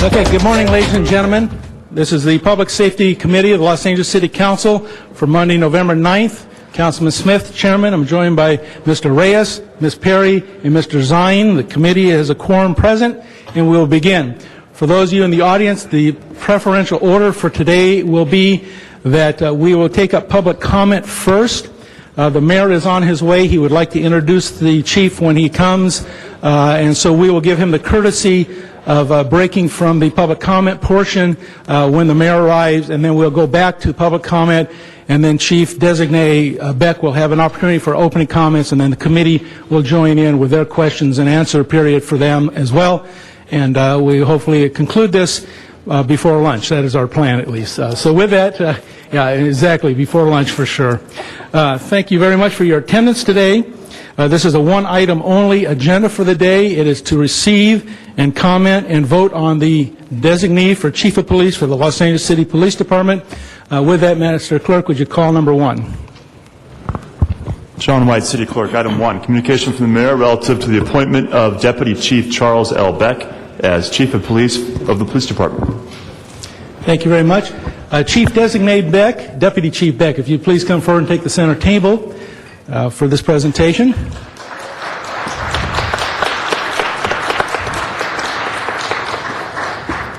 Okay, good morning, ladies and gentlemen. This is the Public Safety Committee of the Los Angeles City Council for Monday, November 9th. Councilman Smith, Chairman. I'm joined by Mr. Reyes, Ms. Perry, and Mr. Zine. The committee has a quorum present, and we'll begin. For those of you in the audience, the preferential order for today will be that we will take up public comment first. The mayor is on his way. He would like to introduce the chief when he comes, and so we will give him the courtesy of breaking from the public comment portion when the mayor arrives, and then we'll go back to public comment, and then Chief Designate Beck will have an opportunity for opening comments, and then the committee will join in with their questions and answer period for them as well. And we hopefully conclude this before lunch. That is our plan, at least. So with that, yeah, exactly, before lunch for sure. Thank you very much for your attendance today. This is a one-item only agenda for the day. It is to receive and comment and vote on the designee for Chief of Police for the Los Angeles City Police Department. With that, Mr. Clerk, would you call number one? John White, City Clerk. Item 1, communication from the Mayor relative to the appointment of Deputy Chief Charles L. Beck as Chief of Police of the Police Department. Thank you very much. Chief Designate Beck, Deputy Chief Beck, if you please come forward and take the center table for this presentation.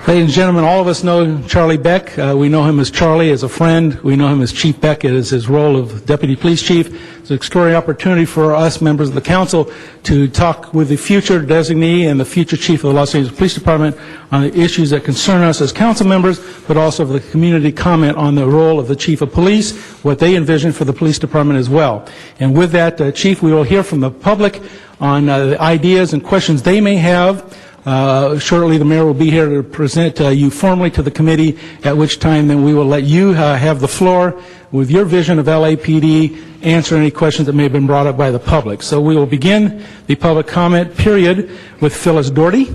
Ladies and gentlemen, all of us know Charlie Beck. We know him as Charlie, as a friend. We know him as Chief Beck as his role of Deputy Police Chief. It's an extraordinary opportunity for us, members of the Council, to talk with the future designee and the future Chief of the Los Angeles Police Department on the issues that concern us as Council members, but also for the community comment on the role of the Chief of Police, what they envision for the Police Department as well. And with that, Chief, we will hear from the public on the ideas and questions they may have. Shortly, the mayor will be here to present you formally to the committee, at which time then we will let you have the floor with your vision of LAPD, answer any questions that may have been brought up by the public. So we will begin the public comment period with Phyllis Doherty.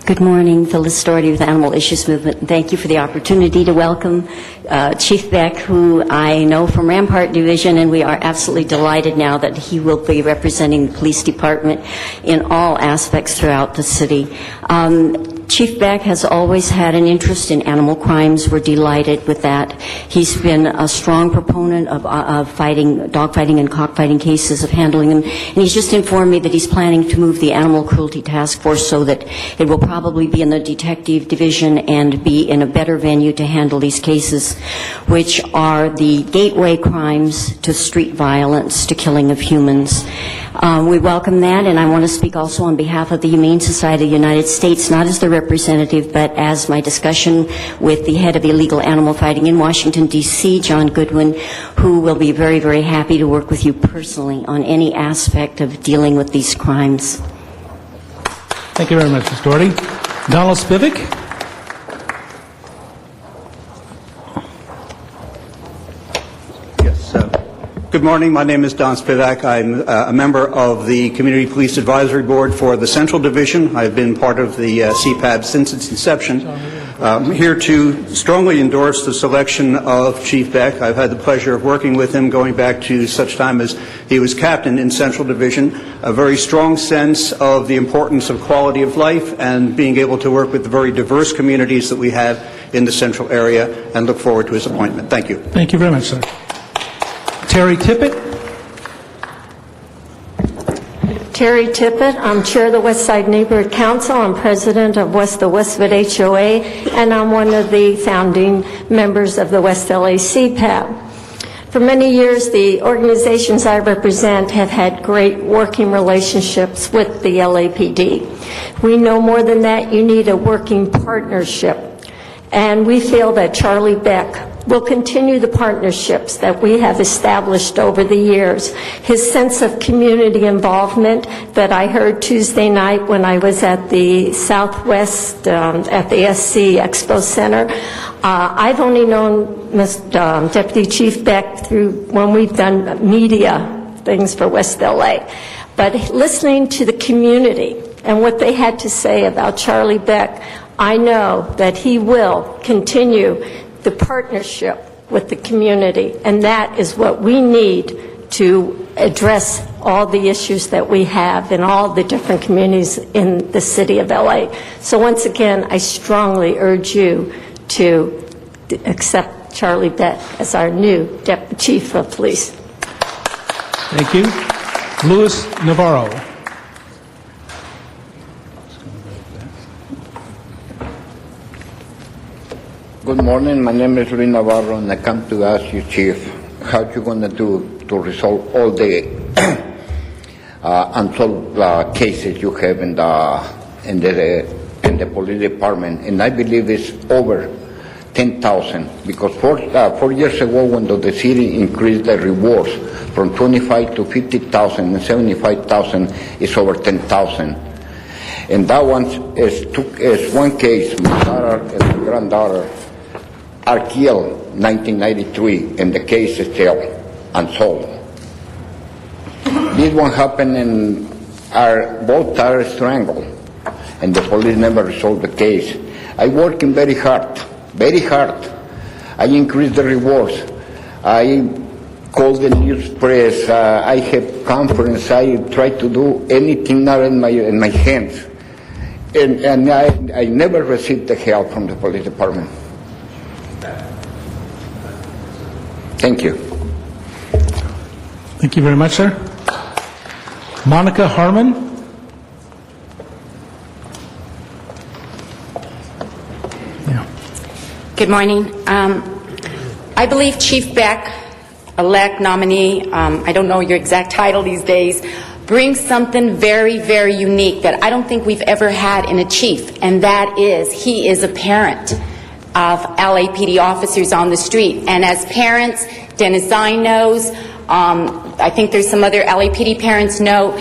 Good morning, Phyllis Doherty with Animal Issues Movement. Thank you for the opportunity to welcome Chief Beck, who I know from Rampart Division, and we are absolutely delighted now that he will be representing the police department in all aspects throughout the city. Chief Beck has always had an interest in animal crimes. We're delighted with that. He's been a strong proponent of fighting, dogfighting and cockfighting cases, of handling them. And he's just informed me that he's planning to move the Animal Cruelty Task Force so that it will probably be in the detective division and be in a better venue to handle these cases, which are the gateway crimes to street violence, to killing of humans. We welcome that, and I want to speak also on behalf of the Humane Society of the United States, not as the representative, but as my discussion with the head of illegal animal fighting in Washington, D.C., John Goodwin, who will be very, very happy to work with you personally on any aspect of dealing with these crimes. Thank you very much, Ms. Doherty. Donald Spivak. Yes. Good morning. My name is Don Spivak. I'm a member of the Community Police Advisory Board for the Central Division. I've been part of the CPAB since its inception. I'm here to strongly endorse the selection of Chief Beck. I've had the pleasure of working with him going back to such time as he was captain in Central Division. A very strong sense of the importance of quality of life and being able to work with the very diverse communities that we have in the Central area, and look forward to his appointment. Thank you. Thank you very much, sir. Terry Tippett. Terry Tippett. I'm chair of the West Side Neighborhood Council. I'm president of the Westwood HOA, and I'm one of the founding members of the West LA CPAB. For many years, the organizations I represent have had great working relationships with the LAPD. We know more than that. You need a working partnership. And we feel that Charlie Beck will continue the partnerships that we have established over the years. His sense of community involvement that I heard Tuesday night when I was at the Southwest, at the SC Expo Center. I've only known Deputy Chief Beck through when we've done media things for West LA. But listening to the community and what they had to say about Charlie Beck, I know that he will continue the partnership with the community, and that is what we need to address all the issues that we have in all the different communities in the city of LA. So once again, I strongly urge you to accept Charlie Beck as our new Deputy Chief of Police. Thank you. Luis Navarro. Good morning. My name is Luis Navarro, and I come to ask you, Chief, how you going to do to resolve all the unsolved cases you have in the police department, and I believe it's over 10,000. Because 4 years ago, when the city increased the rewards from 25 to 50,000 and 75,000, it's over 10,000. And that one is one case. My daughter and my granddaughter are killed 1993, and the case is still unsolved. This one happened, and both are strangled, and the police never resolved the case. I working very hard. I increase the rewards. I call the news press. I have conference. I try to do anything not in my hands, and I never received the help from the police department. Thank you. Thank you very much, sir. Monica Harmon. Yeah. Good morning. I believe Chief Beck, elect nominee, I don't know your exact title these days, brings something very, very unique that I don't think we've ever had in a chief, and that is he is a parent of LAPD officers on the street. And as parents, Dennis Zine knows, I think there's some other LAPD parents know,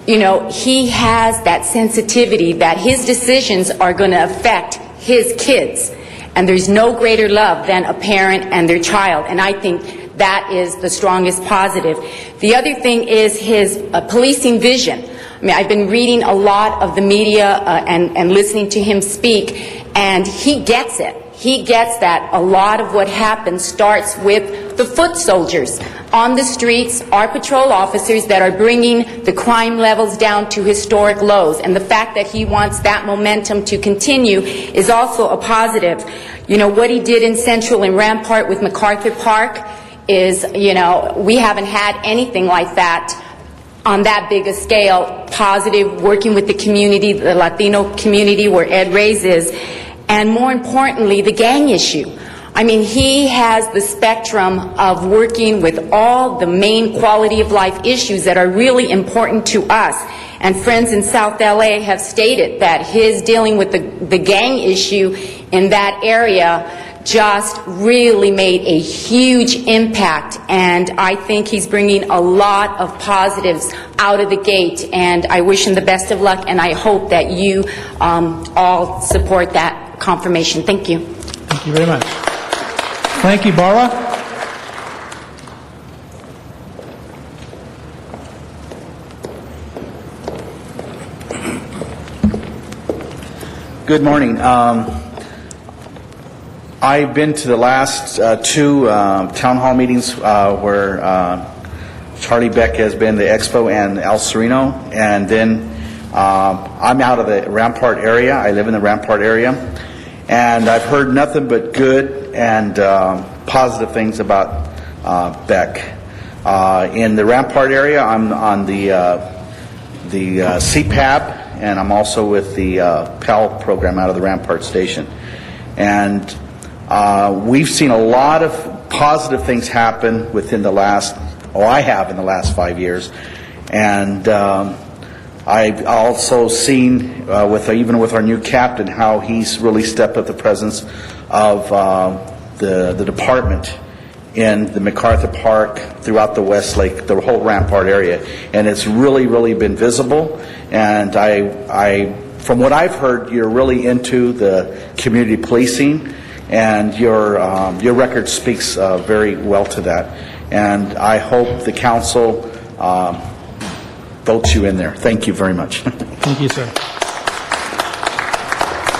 he has that sensitivity that his decisions are going to affect his kids. And there's no greater love than a parent and their child. And I think that is the strongest positive. The other thing is his policing vision. I mean, I've been reading a lot of the media and listening to him speak, and he gets it. He gets that a lot of what happens starts with the foot soldiers on the streets, our patrol officers that are bringing the crime levels down to historic lows. And the fact that he wants that momentum to continue is also a positive. What he did in Central and Rampart with MacArthur Park is, we haven't had anything like that on that big a scale, positive, working with the community, the Latino community where Ed Reyes is. And more importantly, the gang issue. I mean, he has the spectrum of working with all the main quality of life issues that are really important to us. And friends in South LA have stated that his dealing with the gang issue in that area just really made a huge impact, and I think he's bringing a lot of positives out of the gate, and I wish him the best of luck, and I hope that you all support that confirmation. Thank you. Thank you very much. Thank you, Barbara. Good morning. I've been to the last two town hall meetings where Charlie Beck has been, the Expo and El Sereno, and then I'm out of the Rampart area. I live in the Rampart area, and I've heard nothing but good and positive things about Beck. In the Rampart area, I'm on the CPAB, and I'm also with the PAL program out of the Rampart Station. And we've seen a lot of positive things happen within the last, I have in the last 5 years. And I've also seen, even with our new captain, how he's really stepped up the presence of the department in the MacArthur Park, throughout the Westlake, the whole Rampart area. And it's really, really been visible. And from what I've heard, you're really into the community policing, and your record speaks very well to that. And I hope the council votes you in there. Thank you very much. Thank you, sir.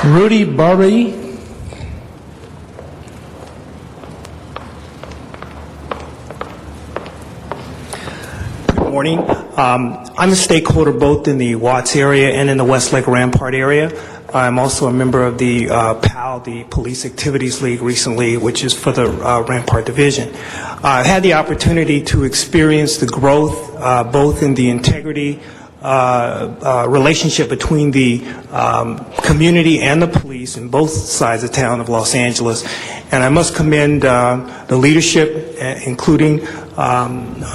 Rudy Barbie. Good morning. I'm a stakeholder both in the Watts area and in the Westlake Rampart area. I'm also a member of the PAL, the Police Activities League recently, which is for the Rampart Division. I've had the opportunity to experience the growth both in the integrity relationship between the community and the police in both sides of town of Los Angeles. And I must commend the leadership, including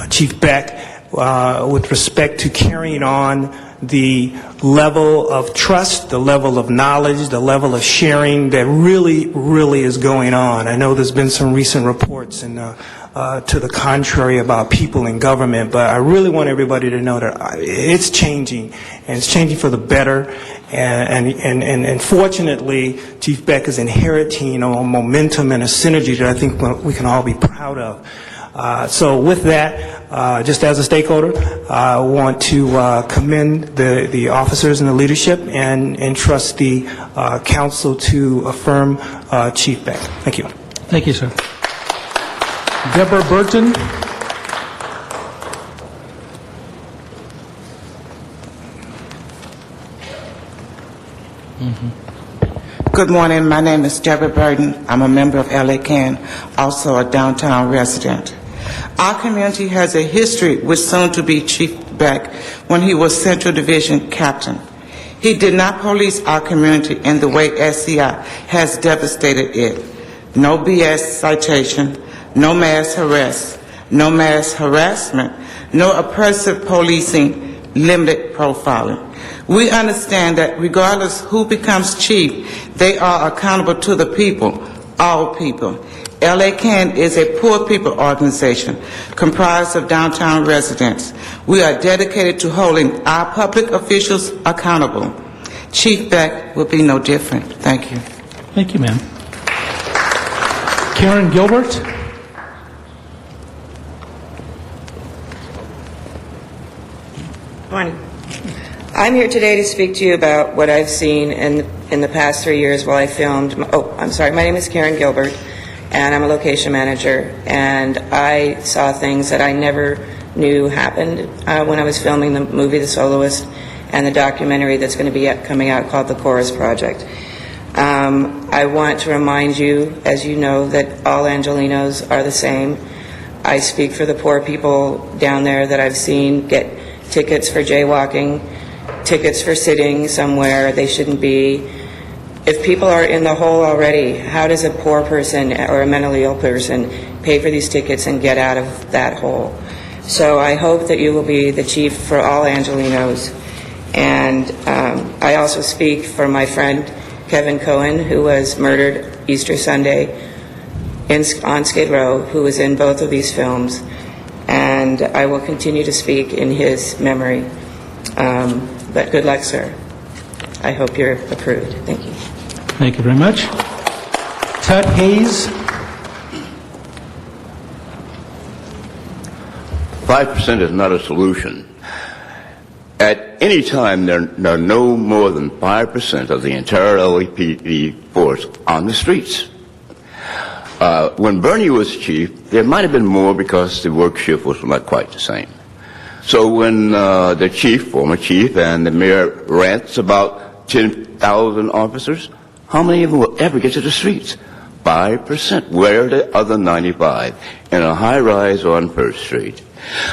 Chief Beck, with respect to carrying on the level of trust, the level of knowledge, the level of sharing that really is going on. I know there's been some recent reports to the contrary about people in government, but I really want everybody to know that it's changing, and it's changing for the better. And fortunately, Chief Beck is inheriting a momentum and a synergy that I think we can all be proud of. So with that, just as a stakeholder, I want to commend the officers and the leadership and entrust the council to affirm Chief Beck. Thank you. Thank you, sir. Deborah Burton. Good morning. My name is Deborah Burton. I'm a member of LA CAN, also a downtown resident. Our community has a history with soon-to-be Chief Beck when he was Central Division Captain. He did not police our community in the way SCI has devastated it. No BS citation, no mass arrests, no mass harassment, no oppressive policing, limited profiling. We understand that regardless who becomes chief, they are accountable to the people, all people. LA CAN is a poor people organization comprised of downtown residents. We are dedicated to holding our public officials accountable. Chief Beck will be no different. Thank you. Thank you, ma'am. Karen Gilbert. Morning. I'm here today to speak to you about what I've seen in the past 3 years while I filmed. I'm sorry. My name is Karen Gilbert, and I'm a location manager. And I saw things that I never knew happened when I was filming the movie The Soloist and the documentary that's going to be coming out called The Chorus Project. I want to remind you, as you know, that all Angelenos are the same. I speak for the poor people down there that I've seen get tickets for jaywalking, tickets for sitting somewhere they shouldn't be, if people are in the hole already, how does a poor person or a mentally ill person pay for these tickets and get out of that hole? So I hope that you will be the chief for all Angelenos. And I also speak for my friend Kevin Cohen, who was murdered Easter Sunday on Skid Row, who was in both of these films. And I will continue to speak in his memory. But good luck, sir. I hope you're approved. Thank you. Thank you very much. Tut Hayes. 5% is not a solution. At any time, there are no more than 5% of the entire LAPD force on the streets. When Bernie was chief, there might have been more because the work shift was not quite the same. So when the chief, former chief, and the mayor rants about 10,000 officers, how many of them will ever get to the streets? 5%. Where are the other 95? In a high-rise on First Street.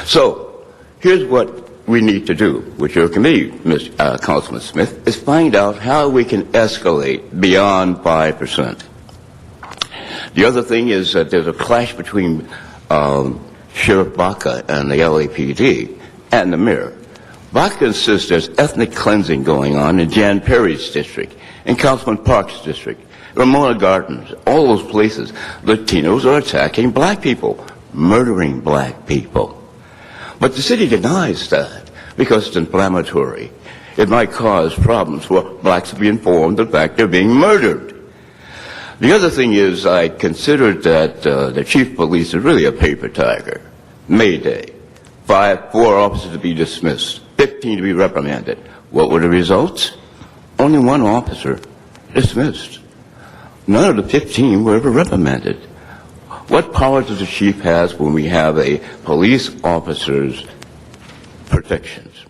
So here's what we need to do with your committee, Councilman Smith, is find out how we can escalate beyond 5%. The other thing is that there's a clash between Sheriff Baca and the LAPD and the mayor. Baca insists there's ethnic cleansing going on in Jan Perry's district, in Councilman Park's district, Ramona Gardens, all those places. Latinos are attacking black people, murdering black people. But the city denies that because it's inflammatory. It might cause problems for blacks to be informed of the fact they're being murdered. The other thing is I considered that the chief of police is really a paper tiger. Mayday. 4 officers to be dismissed, 15 to be reprimanded. What were the results? Only 1 officer dismissed. None of the 15 were ever reprimanded. What power does the chief have when we have a police officer's protections?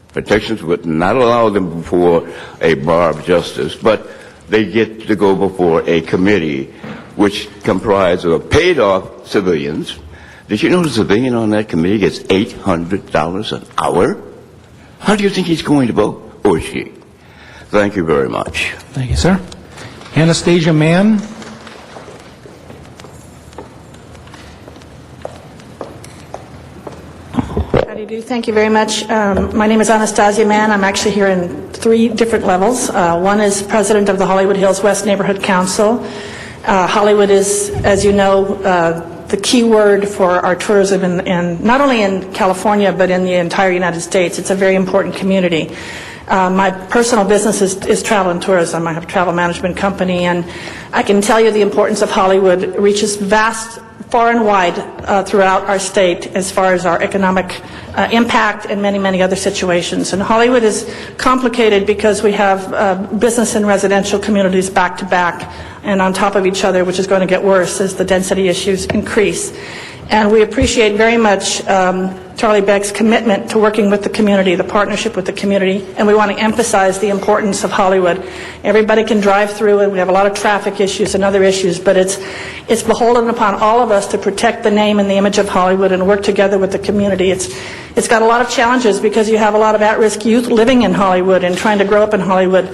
Protections would not allow them before a bar of justice, but they get to go before a committee which comprises of paid-off civilians. Did you know the civilian on that committee gets $800 an hour? How do you think he's going to vote, or she? Thank you very much. Thank you, sir. Anastasia Mann. How do you do? Thank you very much. My name is Anastasia Mann. I'm actually here in 3 different levels. One is president of the Hollywood Hills West Neighborhood Council. Hollywood is, as you know, the key word for our tourism, in not only in California, but in the entire United States. It's a very important community. My personal business is travel and tourism. I have a travel management company, and I can tell you the importance of Hollywood. It reaches far and wide throughout our state as far as our economic impact and many, many other situations. And Hollywood is complicated because we have business and residential communities back to back and on top of each other, which is going to get worse as the density issues increase. And we appreciate very much Charlie Beck's commitment to working with the community, the partnership with the community, and we want to emphasize the importance of Hollywood. Everybody can drive through it. We have a lot of traffic issues and other issues, but it's beholden upon all of us to protect the name and the image of Hollywood and work together with the community. It's got a lot of challenges because you have a lot of at-risk youth living in Hollywood and trying to grow up in Hollywood,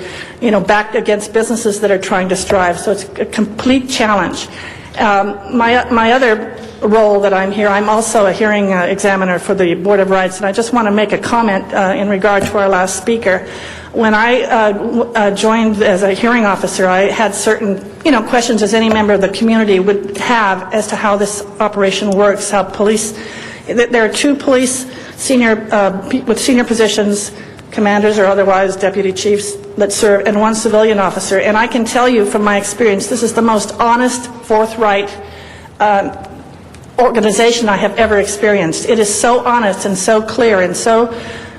backed against businesses that are trying to strive. So it's a complete challenge. My other role that I'm here, I'm also a hearing examiner for the Board of Rights, and I just want to make a comment in regard to our last speaker. When I joined as a hearing officer, I had certain questions as any member of the community would have as to how this operation works, how police, there are 2 police with senior positions, commanders or otherwise deputy chiefs that serve, and 1 civilian officer. And I can tell you from my experience, this is the most honest, forthright organization I have ever experienced. It is so honest and so clear and so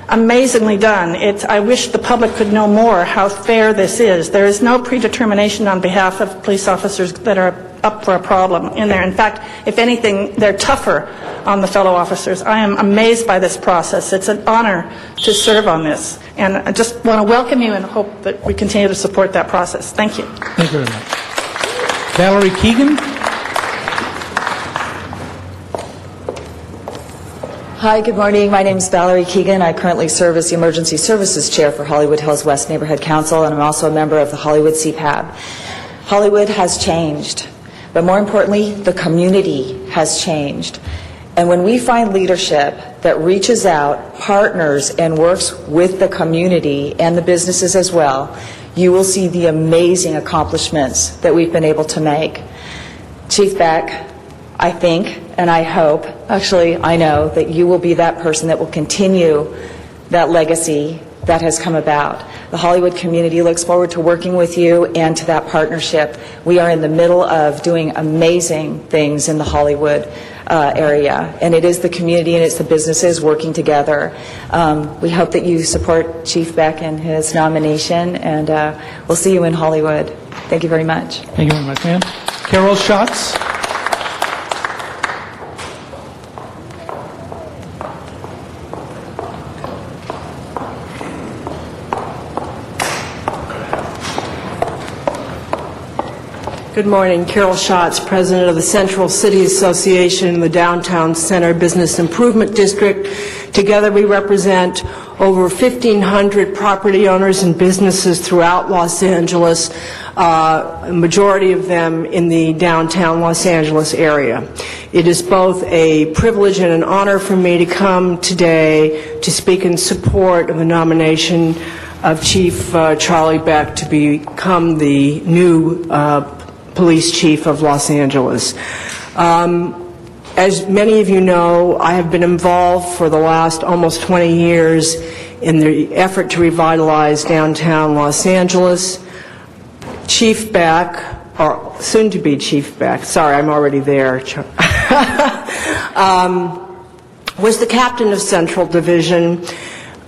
amazingly done. I wish the public could know more how fair this is. There is no predetermination on behalf of police officers that are up for a problem in there. In fact, if anything, they're tougher on the fellow officers. I am amazed by this process. It's an honor to serve on this. And I just want to welcome you and hope that we continue to support that process. Thank you. Thank you very much. Valerie Keegan. Hi, good morning. My name is Valerie Keegan. I currently serve as the Emergency Services Chair for Hollywood Hills West Neighborhood Council, and I'm also a member of the Hollywood CPAB. Hollywood has changed, but more importantly, the community has changed. And when we find leadership that reaches out, partners, and works with the community and the businesses as well, you will see the amazing accomplishments that we've been able to make. Chief Beck, I think, and I hope, actually I know, that you will be that person that will continue that legacy that has come about. The Hollywood community looks forward to working with you and to that partnership. We are in the middle of doing amazing things in the Hollywood area, and it is the community and it's the businesses working together. We hope that you support Chief Beck and his nomination, and we'll see you in Hollywood. Thank you very much. Thank you very much, ma'am. Carol Schatz. Good morning. Carol Schatz, President of the Central City Association in the Downtown Center Business Improvement District. Together we represent over 1,500 property owners and businesses throughout Los Angeles, a majority of them in the downtown Los Angeles area. It is both a privilege and an honor for me to come today to speak in support of the nomination of Chief Charlie Beck to become the new police chief of Los Angeles. As many of you know, I have been involved for the last almost 20 years in the effort to revitalize downtown Los Angeles. Chief Beck, or soon to be Chief Beck, sorry, I'm already there, was the captain of Central Division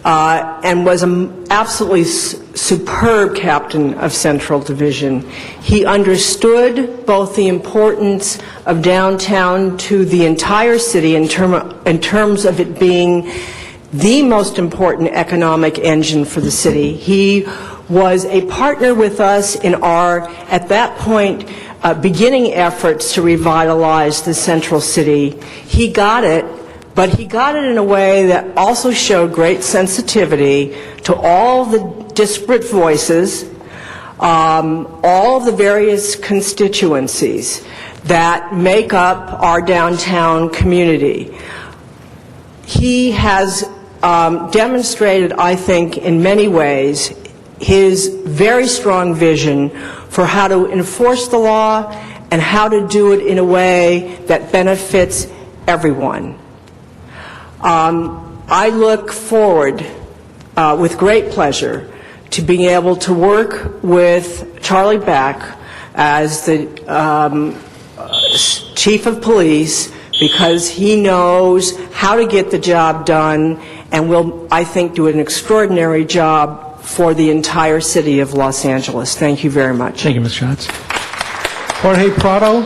and was an absolutely superb captain of Central Division. He understood both the importance of downtown to the entire city in terms of it being the most important economic engine for the city. He was a partner with us in our, at that point, beginning efforts to revitalize the Central City. He got it, but he got it in a way that also showed great sensitivity to all the disparate voices, all of the various constituencies that make up our downtown community. He has demonstrated, I think, in many ways, his very strong vision for how to enforce the law and how to do it in a way that benefits everyone. I look forward with great pleasure to being able to work with Charlie Beck as the chief of police, because he knows how to get the job done and will, I think, do an extraordinary job for the entire city of Los Angeles. Thank you very much. Thank you, Ms. Schatz. Jorge Prado.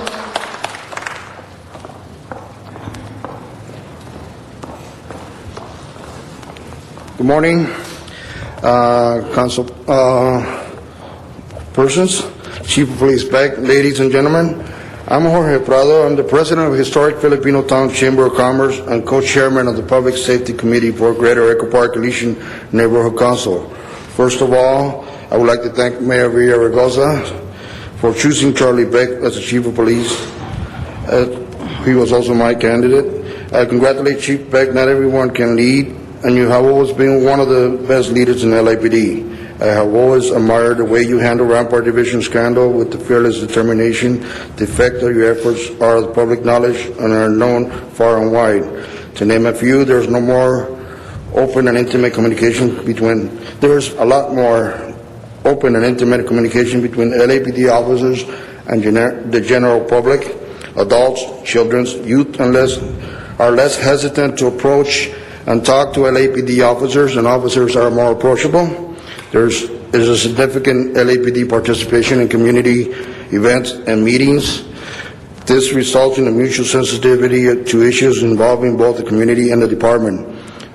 Good morning, council persons, Chief of Police Beck, ladies and gentlemen. I'm Jorge Prado. I'm the president of Historic Filipino Town Chamber of Commerce and co-chairman of the Public Safety Committee for Greater Echo Park Elysian Neighborhood Council. First of all, I would like to thank Mayor Villaraigosa for choosing Charlie Beck as the Chief of Police. He was also my candidate. I congratulate Chief Beck. Not everyone can lead, and you have always been one of the best leaders in LAPD. I have always admired the way you handle Rampart Division scandal with the fearless determination. The effect of your efforts are of public knowledge and are known far and wide. To name a few, there's no more open and intimate communication between, there's a lot more open and intimate communication between LAPD officers and the general public. Adults, children, youth, are less hesitant to approach and talk to LAPD officers, and officers are more approachable. There's a significant LAPD participation in community events and meetings. This results in a mutual sensitivity to issues involving both the community and the department,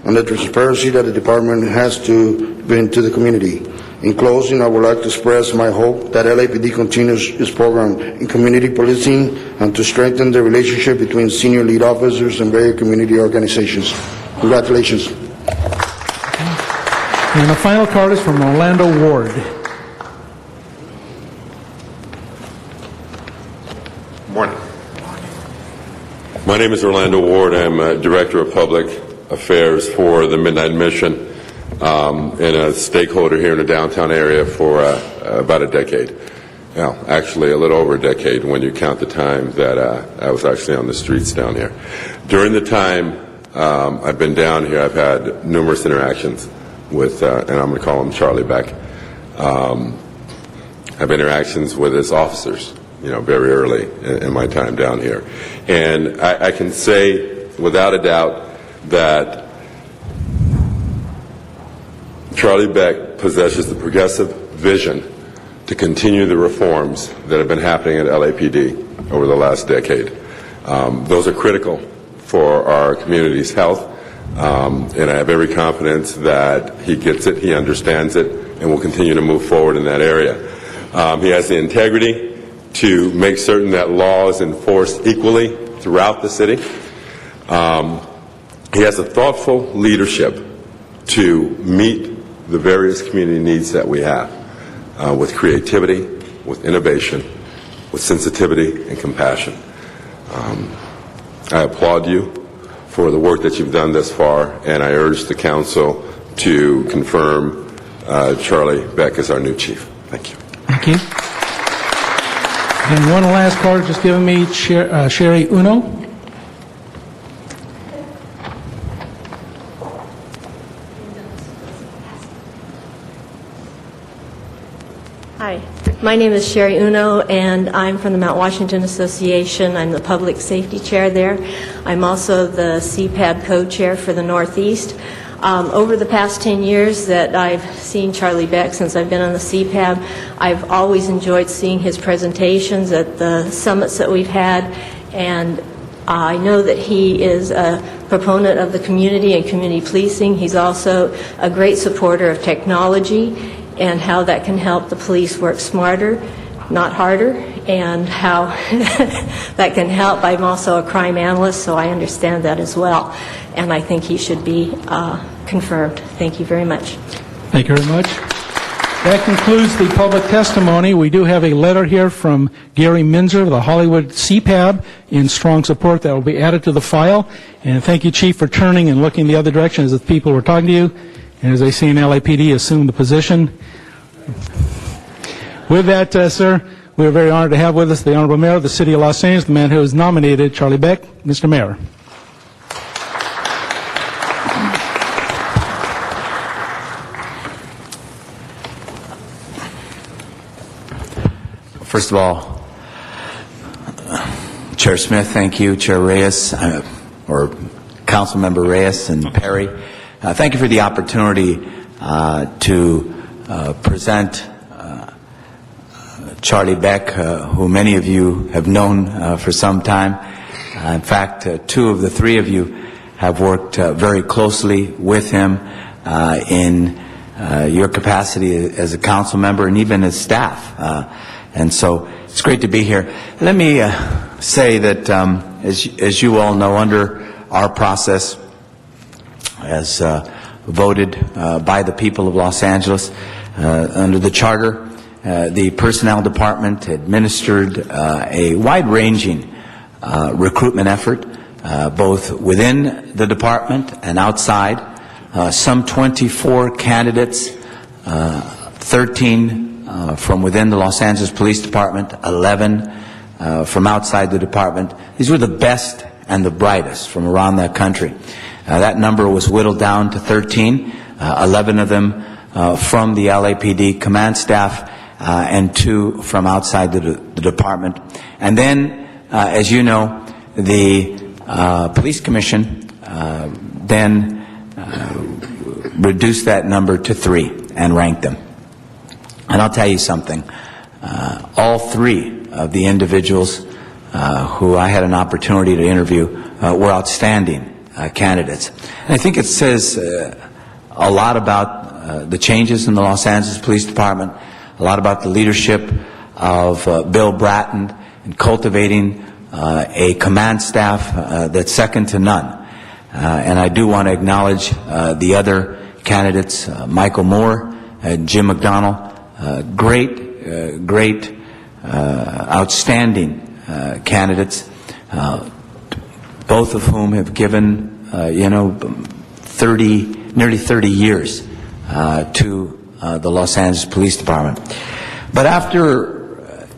and the transparency that the department has to bring to the community. In closing, I would like to express my hope that LAPD continues its program in community policing and to strengthen the relationship between senior lead officers and various community organizations. Congratulations. And the final card is from Orlando Ward. Morning. My name is Orlando Ward. I'm Director of Public Affairs for the Midnight Mission and a stakeholder here in the downtown area for about a decade. Well, actually a little over a decade when you count the time that I was actually on the streets down here. During the time I've been down here, I've had numerous interactions with, and I'm going to call him Charlie Beck. I've interactions with his officers, very early in my time down here. And I can say without a doubt that Charlie Beck possesses the progressive vision to continue the reforms that have been happening at LAPD over the last decade. Those are critical for our community's health, and I have every confidence that he gets it, he understands it, and will continue to move forward in that area. He has the integrity to make certain that law is enforced equally throughout the city. He has a thoughtful leadership to meet the various community needs that we have, with creativity, with innovation, with sensitivity and compassion. I applaud you for the work that you've done thus far, and I urge the council to confirm Charlie Beck as our new chief. Thank you. Thank you. And one last card just given me, Sherry Uno. Hi, my name is Sherry Uno, and I'm from the Mount Washington Association. I'm the Public Safety Chair there. I'm also the CPAB Co-Chair for the Northeast. Over the past 10 years that I've seen Charlie Beck, since I've been on the CPAB, I've always enjoyed seeing his presentations at the summits that we've had, and I know that he is a proponent of the community and community policing. He's also a great supporter of technology and how that can help the police work smarter, not harder, and how that can help. I'm also a crime analyst, so I understand that as well, and I think he should be confirmed. Thank you very much. Thank you very much. That concludes the public testimony. We do have a letter here from Gary Minzer of the Hollywood CPAB in strong support that will be added to the file. And thank you, Chief, for turning and looking the other direction as the people were talking to you. And as I see in LAPD, assume the position. With that, sir, we are very honored to have with us the Honorable Mayor of the City of Los Angeles, the man who has nominated Charlie Beck. Mr. Mayor. First of all, Chair Smith, thank you. Chair Reyes, or Council Member Reyes and Perry, thank you for the opportunity to present Charlie Beck, who many of you have known for some time. In fact, two of the three of you have worked very closely with him in your capacity as a council member and even as staff. And so it's great to be here. Let me say that, as you all know, under our process, as voted by the people of Los Angeles, under the charter, the Personnel Department administered a wide-ranging recruitment effort, both within the department and outside. Some 24 candidates, 13 from within the Los Angeles Police Department, 11 from outside the department. These were the best and the brightest from around the country. That number was whittled down to 13, 11 of them from the LAPD command staff, and 2 from outside the department. And then, as you know, the Police Commission then reduced that number to 3 and ranked them. And I'll tell you something, all 3 of the individuals who I had an opportunity to interview were outstanding candidates. And I think it says a lot about the changes in the Los Angeles Police Department, a lot about the leadership of Bill Bratton in cultivating a command staff that's second to none. And I do want to acknowledge the other candidates, Michael Moore, Jim McDonnell, great, outstanding candidates, both of whom have given, nearly 30 years to the Los Angeles Police Department. But after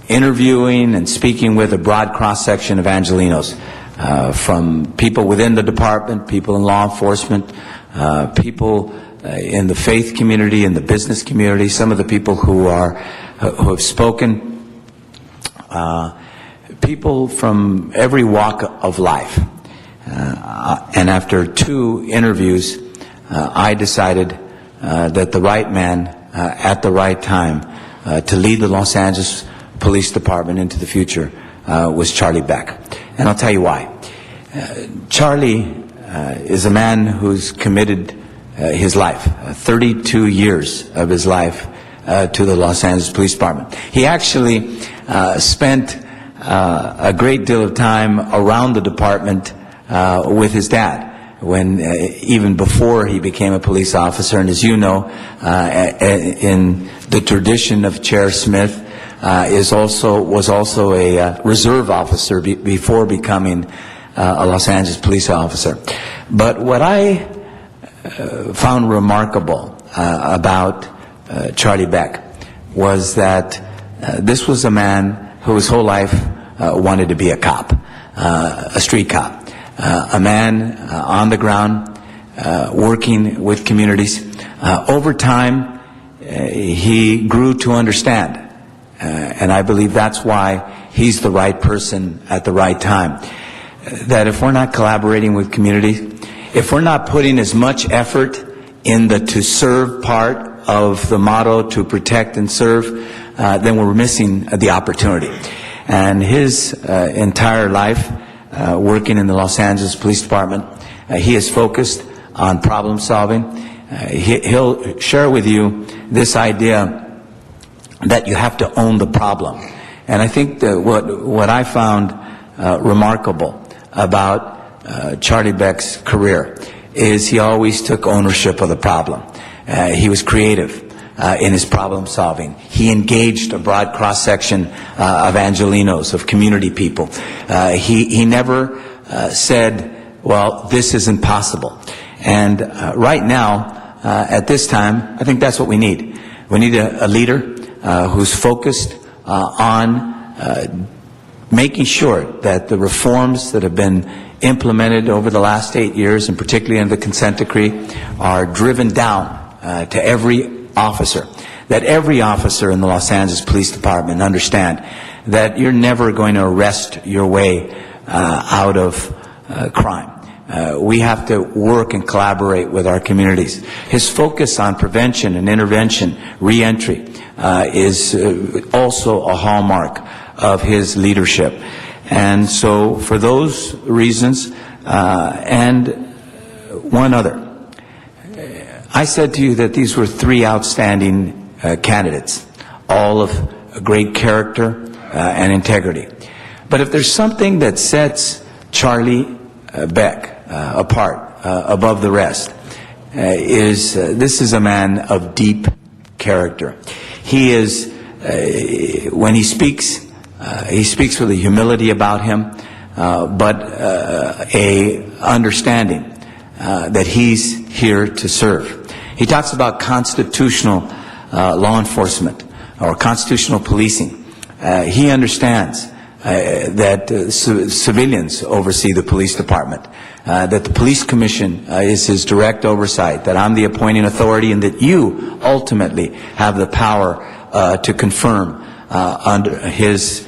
interviewing and speaking with a broad cross-section of Angelinos, from people within the department, people in law enforcement, people in the faith community, in the business community, some of the people who have spoken, people from every walk of life. And after 2 interviews, I decided that the right man at the right time to lead the Los Angeles Police Department into the future was Charlie Beck. And I'll tell you why. Charlie is a man who's committed his life, 32 years of his life, to the Los Angeles Police Department. He actually spent a great deal of time around the department with his dad, when even before he became a police officer. And as you know, in the tradition of Chair Smith, was also a reserve officer before becoming a Los Angeles police officer. But what I found remarkable about Charlie Beck was that this was a man who his whole life wanted to be a cop, a street cop, a man on the ground working with communities. Over time, he grew to understand, and I believe that's why he's the right person at the right time, that if we're not collaborating with communities, if we're not putting as much effort in the to serve part of the motto, to protect and serve, then we're missing the opportunity. And his entire life working in the Los Angeles Police Department, he is focused on problem solving. He'll share with you this idea that you have to own the problem. And I think that what I found remarkable about Charlie Beck's career is he always took ownership of the problem. He was creative in his problem solving. He engaged a broad cross-section of Angelinos, of community people. He never said, well, this is impossible. And right now, at this time, I think that's what we need. We need a leader who's focused on making sure that the reforms that have been implemented over the last 8 years, and particularly in the consent decree, are driven down to every officer. That every officer in the Los Angeles Police Department understand that you're never going to arrest your way out of crime. We have to work and collaborate with our communities. His focus on prevention and intervention, re-entry, is also a hallmark of his leadership. And so for those reasons, and one other, I said to you that these were 3 outstanding candidates, all of great character and integrity. But if there's something that sets Charlie Beck apart above the rest, is this is a man of deep character. He is, when he speaks with a humility about him, but a understanding that he's here to serve. He talks about constitutional law enforcement or constitutional policing. He understands that civilians oversee the police department, that the police commission is his direct oversight, that I'm the appointing authority, and that you ultimately have the power to confirm under his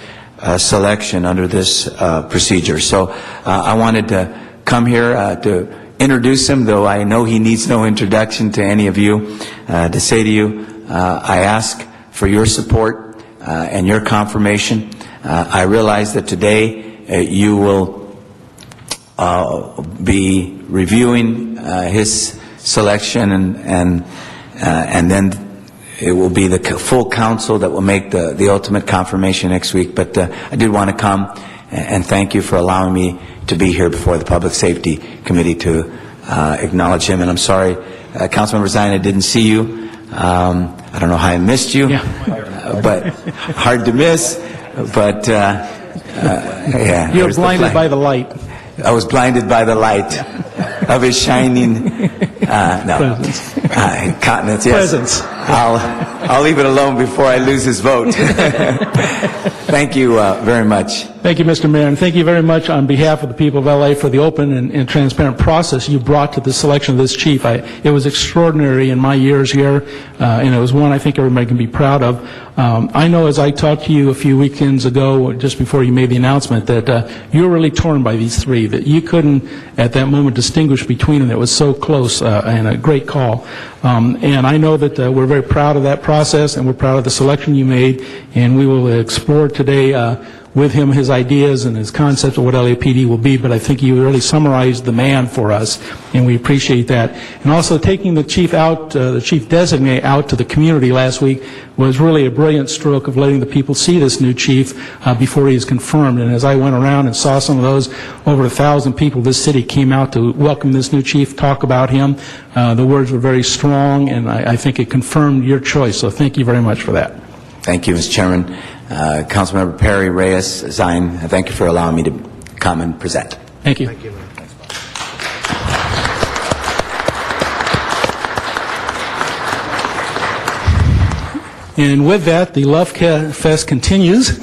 selection under this procedure. So I wanted to come here to introduce him, though I know he needs no introduction to any of you, to say to you, I ask for your support and your confirmation. I realize that today you will be reviewing his selection, and then it will be the full council that will make the ultimate confirmation next week. But I did want to come and thank you for allowing me to be here before the Public Safety Committee to acknowledge him. And I'm sorry, Councilmember Zine, I didn't see you. I don't know how I missed you, but hard to miss. But yeah, You're blinded by the light. I was blinded by the light of his shining countenance. Yes. Presence. I'll leave it alone before I lose his vote. Thank you very much. Thank you, Mr. Mayor, and thank you very much on behalf of the people of LA for the open and transparent process you brought to the selection of this chief. It was extraordinary in my years here, and it was one I think everybody can be proud of. I know as I talked to you a few weekends ago, just before you made the announcement, that you were really torn by these three, that you couldn't at that moment distinguish between them. It was so close and a great call. And I know that we're very proud of that process, and we're proud of the selection you made, and we will explore today with him his ideas and his concepts of what LAPD will be, but I think you really summarized the man for us, and we appreciate that. And also taking the chief out, the chief designate out to the community last week was really a brilliant stroke of letting the people see this new chief before he is confirmed. And as I went around and saw some of those, over 1,000 people of this city came out to welcome this new chief, talk about him. The words were very strong, and I think it confirmed your choice, so thank you very much for that. Thank you, Mr. Chairman. Councilmember Perry, Reyes, Zine, thank you for allowing me to come and present. Thank you. Thank you. And with that, the Love Fest continues.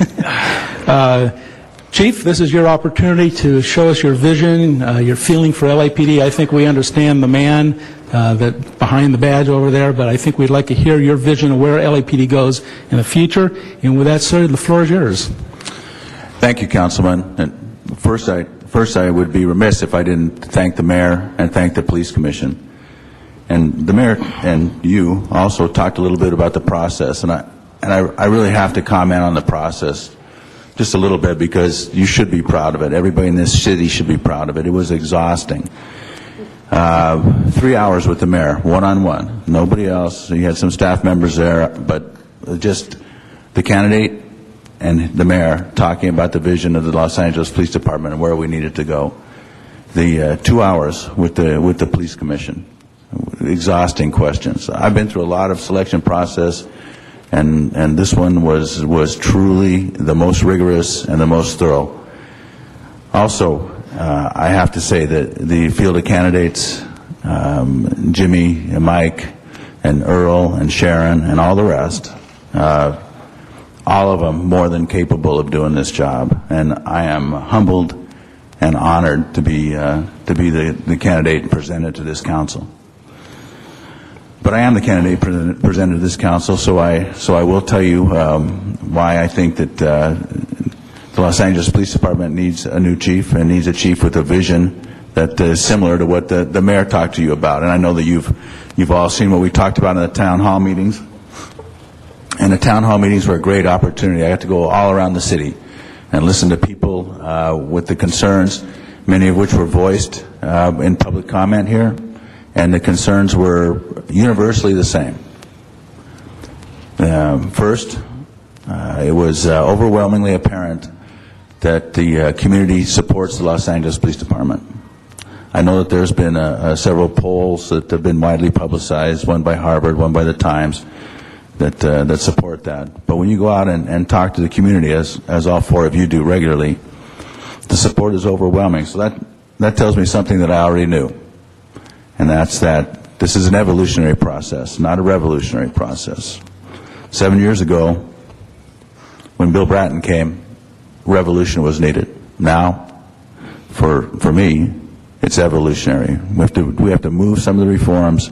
Chief, this is your opportunity to show us your vision, your feeling for LAPD. I think we understand the man that behind the badge over there, but I think we'd like to hear your vision of where LAPD goes in the future. And with that, sir, the floor is yours. Thank you, Councilman. And first, I would be remiss if I didn't thank the mayor and thank the police commission. And the mayor and you also talked a little bit about the process, and I really have to comment on the process just a little bit, because you should be proud of it. Everybody in this city should be proud of it. It was exhausting. 3 hours with the mayor, one-on-one. Nobody else. You had some staff members there, but just the candidate and the mayor talking about the vision of the Los Angeles Police Department and where we needed to go. The 2 hours with the police commission. Exhausting questions. I've been through a lot of selection process, and this one was truly the most rigorous and the most thorough. Also, I have to say that the field of candidates, Jimmy and Mike and Earl and Sharon and all the rest, all of them more than capable of doing this job, and I am humbled and honored to be the candidate presented to this council. But I am the candidate presented to this council, so I will tell you why I think that the Los Angeles Police Department needs a new chief, and needs a chief with a vision that is similar to what the mayor talked to you about. And I know that you've all seen what we talked about in the town hall meetings. And the town hall meetings were a great opportunity. I got to go all around the city and listen to people with the concerns, many of which were voiced in public comment here. And the concerns were universally the same. First, it was overwhelmingly apparent that the community supports the Los Angeles Police Department. I know that there's been several polls that have been widely publicized, one by Harvard, one by the Times, that support that. But when you go out and talk to the community, as all four of you do regularly, the support is overwhelming. So that tells me something that I already knew. And that's that this is an evolutionary process, not a revolutionary process. 7 years ago, when Bill Bratton came, revolution was needed. Now, for me, it's evolutionary. We have to move some of the reforms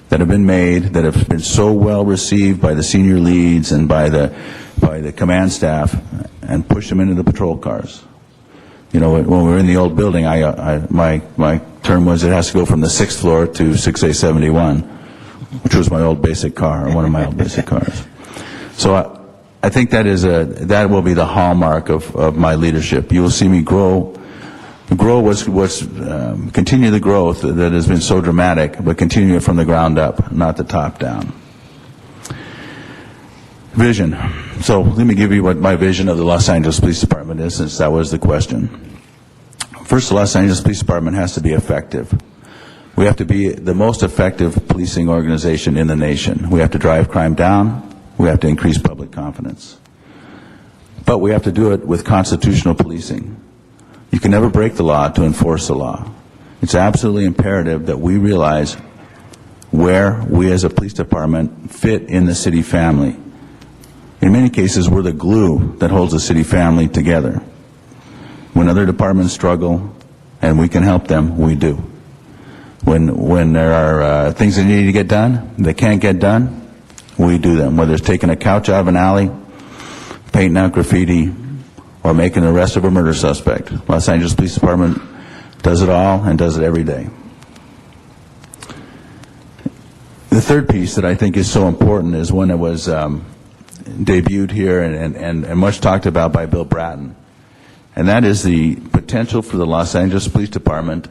that have been made, that have been so well received by the senior leads and by the command staff, and push them into the patrol cars. You know, when we were in the old building, my term was it has to go from the 6th floor to 6A71, which was my old basic car, or one of my old basic cars. So I think that will be the hallmark of my leadership. You will see me grow continue the growth that has been so dramatic, but continue it from the ground up, not the top down. Vision. So let me give you what my vision of the Los Angeles Police Department is, since that was the question. First, the Los Angeles Police Department has to be effective. We have to be the most effective policing organization in the nation. We have to drive crime down. We have to increase public confidence. But we have to do it with constitutional policing. You can never break the law to enforce the law. It's absolutely imperative that we realize where we as a police department fit in the city family. In many cases, we're the glue that holds the city family together. When other departments struggle and we can help them, we do. When there are things that need to get done, that can't get done, we do them. Whether it's taking a couch out of an alley, painting out graffiti, or making an arrest of a murder suspect. Los Angeles Police Department does it all and does it every day. The third piece that I think is so important is one that was debuted here and much talked about by Bill Bratton, and that is the potential for the Los Angeles Police Department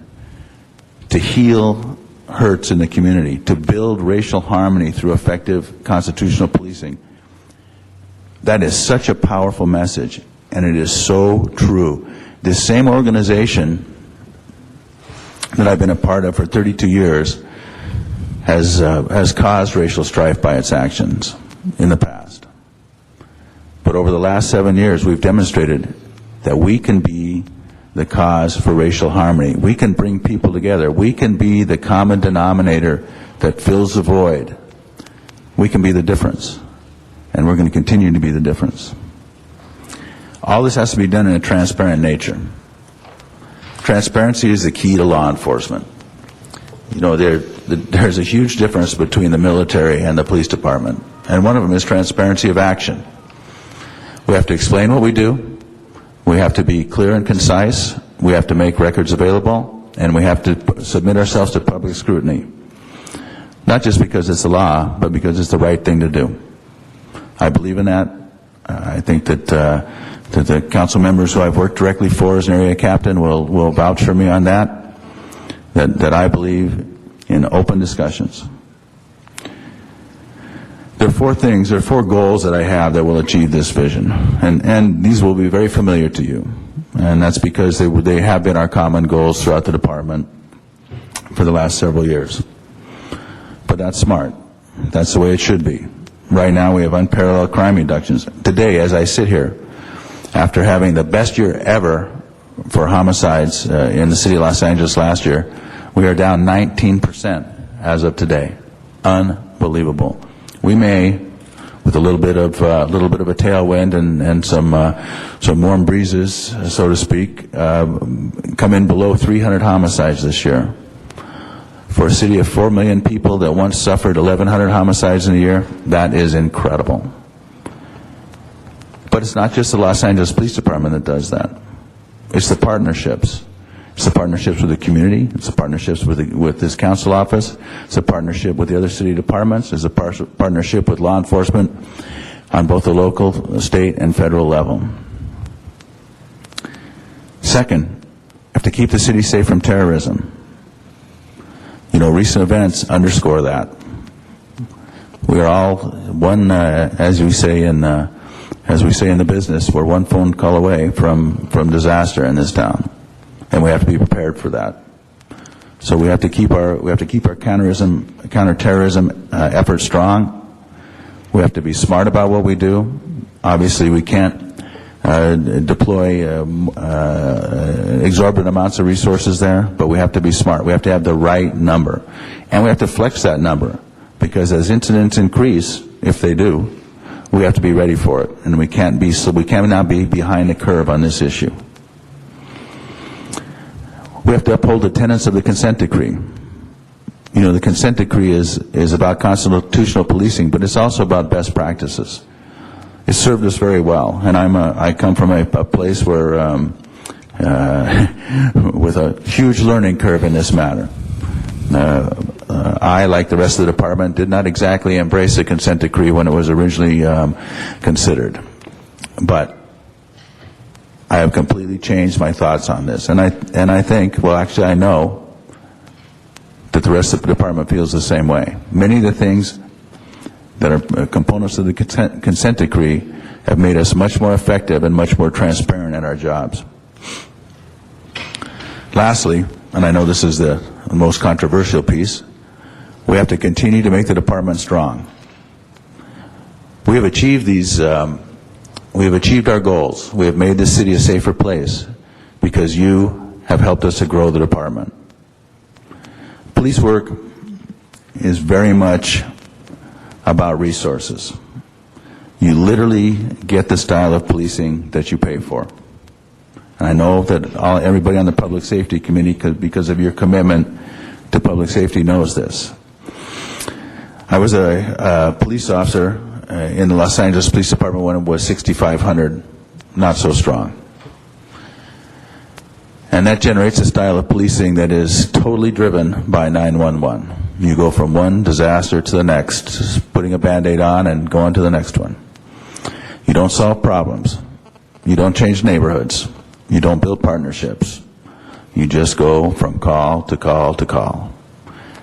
to heal hurts in the community, to build racial harmony through effective constitutional policing. That is such a powerful message, and it is so true. This same organization that I've been a part of for 32 years has caused racial strife by its actions in the past. But over the last 7 years, we've demonstrated that we can be the cause for racial harmony. We can bring people together. We can be the common denominator that fills the void. We can be the difference, and we're going to continue to be the difference. All this has to be done in a transparent nature. Transparency is the key to law enforcement. You know, there's a huge difference between the military and the police department, and one of them is transparency of action. We have to explain what we do. We have to be clear and concise. We have to make records available, and we have to submit ourselves to public scrutiny. Not just because it's the law, but because it's the right thing to do. I believe in that. I think that the council members who I've worked directly for as an area captain will vouch for me on that, that I believe in open discussions. There are four goals that I have that will achieve this vision, and these will be very familiar to you, and that's because they have been our common goals throughout the department for the last several years. But that's smart. That's the way it should be. Right now we have unparalleled crime reductions. Today, as I sit here, after having the best year ever for homicides in the city of Los Angeles last year, we are down 19% as of today. Unbelievable. We may, with a little bit of a tailwind and some warm breezes, so to speak, come in below 300 homicides this year. For a city of 4 million people that once suffered 1,100 homicides in a year, that is incredible. But it's not just the Los Angeles Police Department that does that. It's the partnerships. It's the partnerships with the community. It's the partnerships with this council office. It's a partnership with the other city departments. It's a partnership with law enforcement on both the local, state, and federal level. Second, we have to keep the city safe from terrorism. You know, recent events underscore that. We are all one, as we say in the business, we're one phone call away from disaster in this town, and we have to be prepared for that. So we have to keep our counterterrorism efforts strong. We have to be smart about what we do. Obviously, we can't deploy exorbitant amounts of resources there, but we have to be smart. We have to have the right number, and we have to flex that number, because as incidents increase, if they do, we have to be ready for it, and we cannot be behind the curve on this issue. We have to uphold the tenets of the consent decree. You know, the consent decree is about constitutional policing, but it's also about best practices. It served us very well, and I come from a place where with a huge learning curve in this matter. I, like the rest of the department, did not exactly embrace the consent decree when it was originally considered, but I have completely changed my thoughts on this, and I think, well, actually, I know that the rest of the department feels the same way. Many of the things that are components of the consent decree have made us much more effective and much more transparent at our jobs. Lastly, and I know this is the most controversial piece, we have to continue to make the department strong. We have achieved our goals. We have made this city a safer place because you have helped us to grow the department. Police work is very much about resources. You literally get the style of policing that you pay for. And I know that everybody on the Public Safety Committee, because of your commitment to public safety, knows this. I was a police officer in the Los Angeles Police Department when it was 6,500, not so strong. And that generates a style of policing that is totally driven by 911. You go from one disaster to the next, putting a Band-Aid on and going to the next one. You don't solve problems. You don't change neighborhoods. You don't build partnerships. You just go from call to call to call.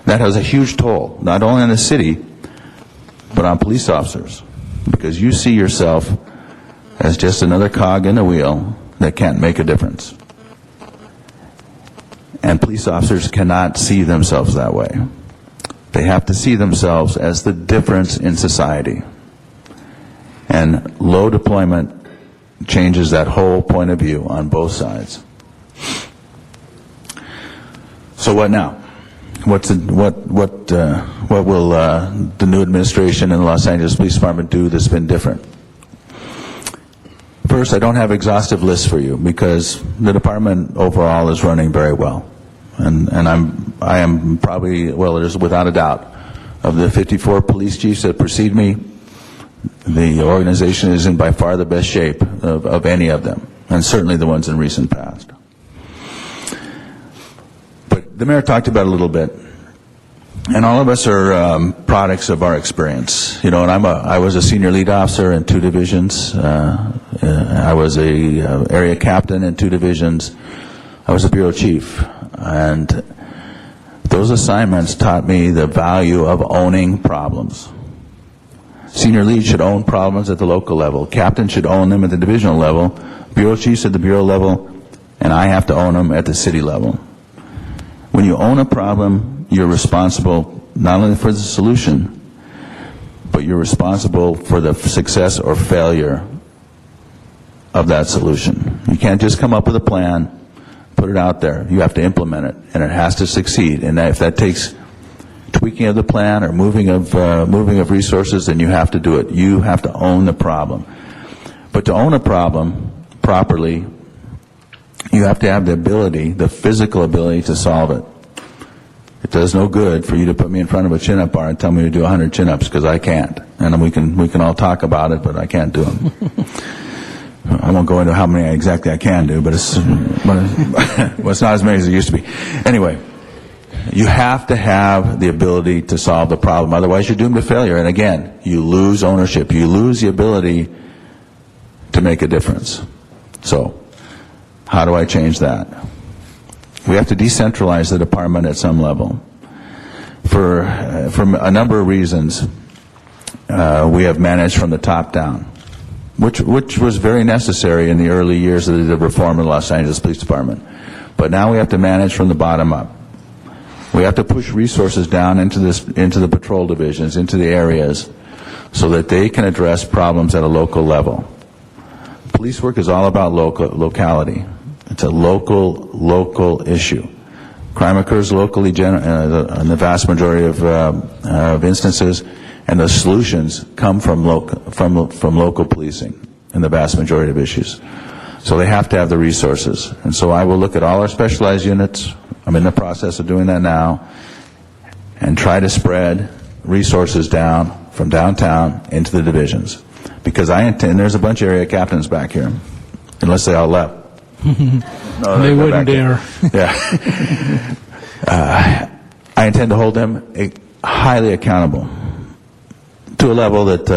That has a huge toll, not only on the city, but on police officers, because you see yourself as just another cog in the wheel that can't make a difference. And police officers cannot see themselves that way. They have to see themselves as the difference in society. And low deployment changes that whole point of view on both sides. So what now? What will the new administration in the Los Angeles Police Department do that's been different? First, I don't have exhaustive lists for you because the department overall is running very well. And I am probably, well, it is without a doubt, of the 54 police chiefs that precede me, the organization is in by far the best shape of any of them, and certainly the ones in recent past. But the mayor talked about it a little bit, and all of us are products of our experience. You know, and I was a senior lead officer in 2 divisions. I was a area captain in 2 divisions. I was a bureau chief, and those assignments taught me the value of owning problems. Senior lead should own problems at the local level. Captain should own them at the divisional level. Bureau chiefs at the bureau level, and I have to own them at the city level. When you own a problem, you're responsible not only for the solution, but you're responsible for the success or failure of that solution. You can't just come up with a plan, put it out there. You have to implement it, and it has to succeed. And if that takes tweaking of the plan or moving of resources, then you have to do it. You have to own the problem. But to own a problem properly, you have to have the ability, the physical ability to solve it. It does no good for you to put me in front of a chin-up bar and tell me to do 100 chin-ups, because I can't. And we can all talk about it, but I can't do them. I won't go into how many exactly I can do, but it's not as many as it used to be. Anyway, you have to have the ability to solve the problem. Otherwise, you're doomed to failure. And again, you lose ownership. You lose the ability to make a difference. So, how do I change that? We have to decentralize the department at some level. For a number of reasons, we have managed from the top down, which was very necessary in the early years of the reform of the Los Angeles Police Department. But now we have to manage from the bottom up. We have to push resources down into the patrol divisions, into the areas, so that they can address problems at a local level. Police work is all about locality. It's a local issue. Crime occurs locally in the vast majority of instances, and the solutions come from local policing in the vast majority of issues. So they have to have the resources. And so I will look at all our specialized units. I'm in the process of doing that now, and try to spread resources down from downtown into the divisions. Because I intend, there's a bunch of area captains back here, unless they all left. No, they wouldn't dare. Yeah. I intend to hold them highly accountable to a level that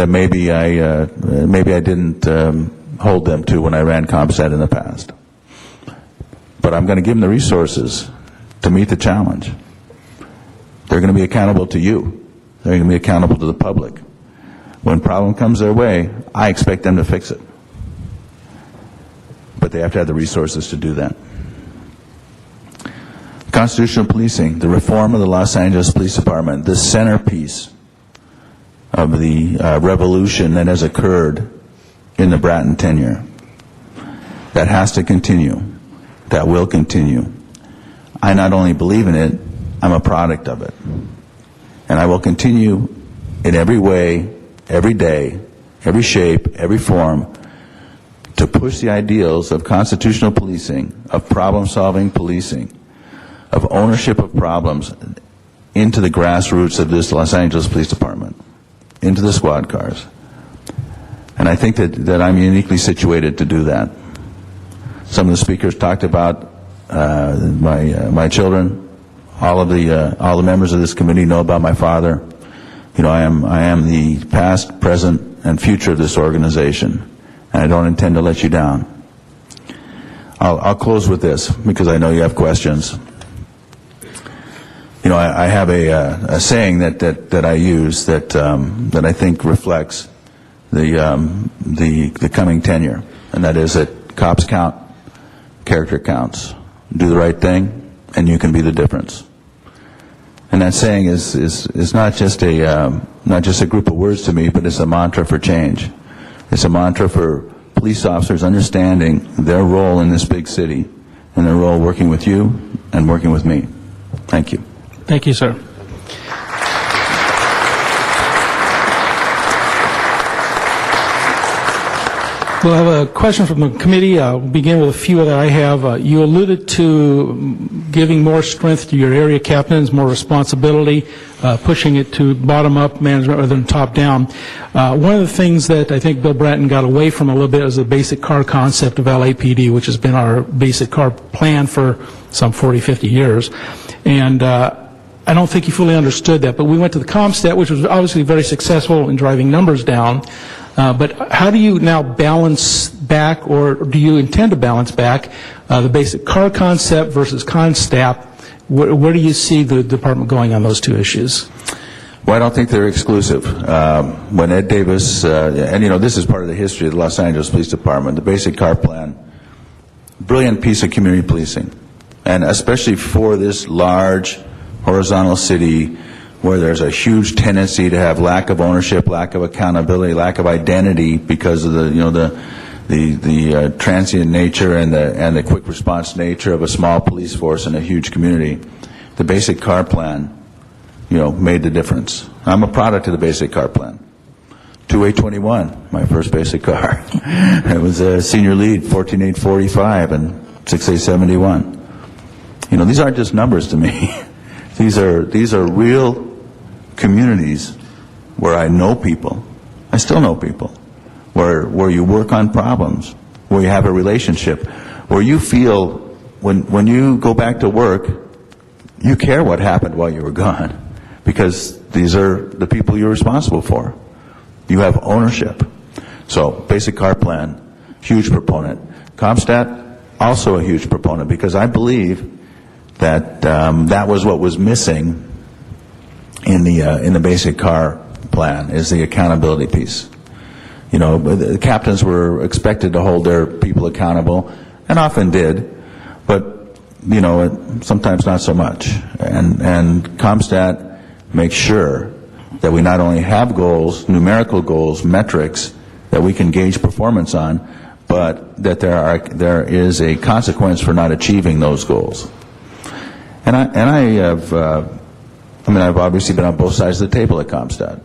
maybe I didn't hold them to when I ran CompStat in the past. But I'm going to give them the resources to meet the challenge. They're going to be accountable to you. They're going to be accountable to the public. When a problem comes their way, I expect them to fix it. But they have to have the resources to do that. Constitutional policing, the reform of the Los Angeles Police Department, the centerpiece of the revolution that has occurred in the Bratton tenure. That has to continue. That will continue. I not only believe in it, I'm a product of it. And I will continue in every way, every day, every shape, every form, to push the ideals of constitutional policing, of problem-solving policing, of ownership of problems into the grassroots of this Los Angeles Police Department, into the squad cars. And I think that I'm uniquely situated to do that. Some of the speakers talked about my children. All the members of this committee know about my father. You know, I am the past, present, and future of this organization, and I don't intend to let you down. I'll close with this because I know you have questions. You know, I have a saying that I use that I think reflects the coming tenure, and that is that cops count, character counts. Do the right thing, and you can be the difference. And that saying is not just a group of words to me, but it's a mantra for change. It's a mantra for police officers understanding their role in this big city and their role working with you and working with me. Thank you. Thank you, sir. We'll have a question from the committee. We'll begin with a few that I have. You alluded to giving more strength to your area captains, more responsibility, pushing it to bottom-up management rather than top-down. One of the things that I think Bill Bratton got away from a little bit is the basic car concept of LAPD, which has been our basic car plan for some 40, 50 years. And I don't think he fully understood that, but we went to the CompStat, which was obviously very successful in driving numbers down. But how do you now balance back, or do you intend to balance back, the basic car concept versus CompStat? Where do you see the department going on those two issues? Well, I don't think they're exclusive. When Ed Davis, and you know, this is part of the history of the Los Angeles Police Department, the basic car plan, brilliant piece of community policing, and especially for this large horizontal city where there's a huge tendency to have lack of ownership, lack of accountability, lack of identity because of the transient nature and the quick response nature of a small police force in a huge community. The basic car plan, you know, made the difference. I'm a product of the basic car plan. 2821, my first basic car. It was a senior lead, 14845 and 6871. You know, these aren't just numbers to me. These are real communities where I know people, I still know people, where you work on problems, where you have a relationship, where you feel when you go back to work, you care what happened while you were gone, because these are the people you're responsible for. You have ownership. So, basic car plan, huge proponent. CompStat, also a huge proponent, because I believe that that was what was missing in the basic car plan, is the accountability piece. You know, the captains were expected to hold their people accountable, and often did, but you know, sometimes not so much. And CompStat makes sure that we not only have goals, numerical goals, metrics that we can gauge performance on, but that there is a consequence for not achieving those goals. And I've obviously been on both sides of the table at CompStat.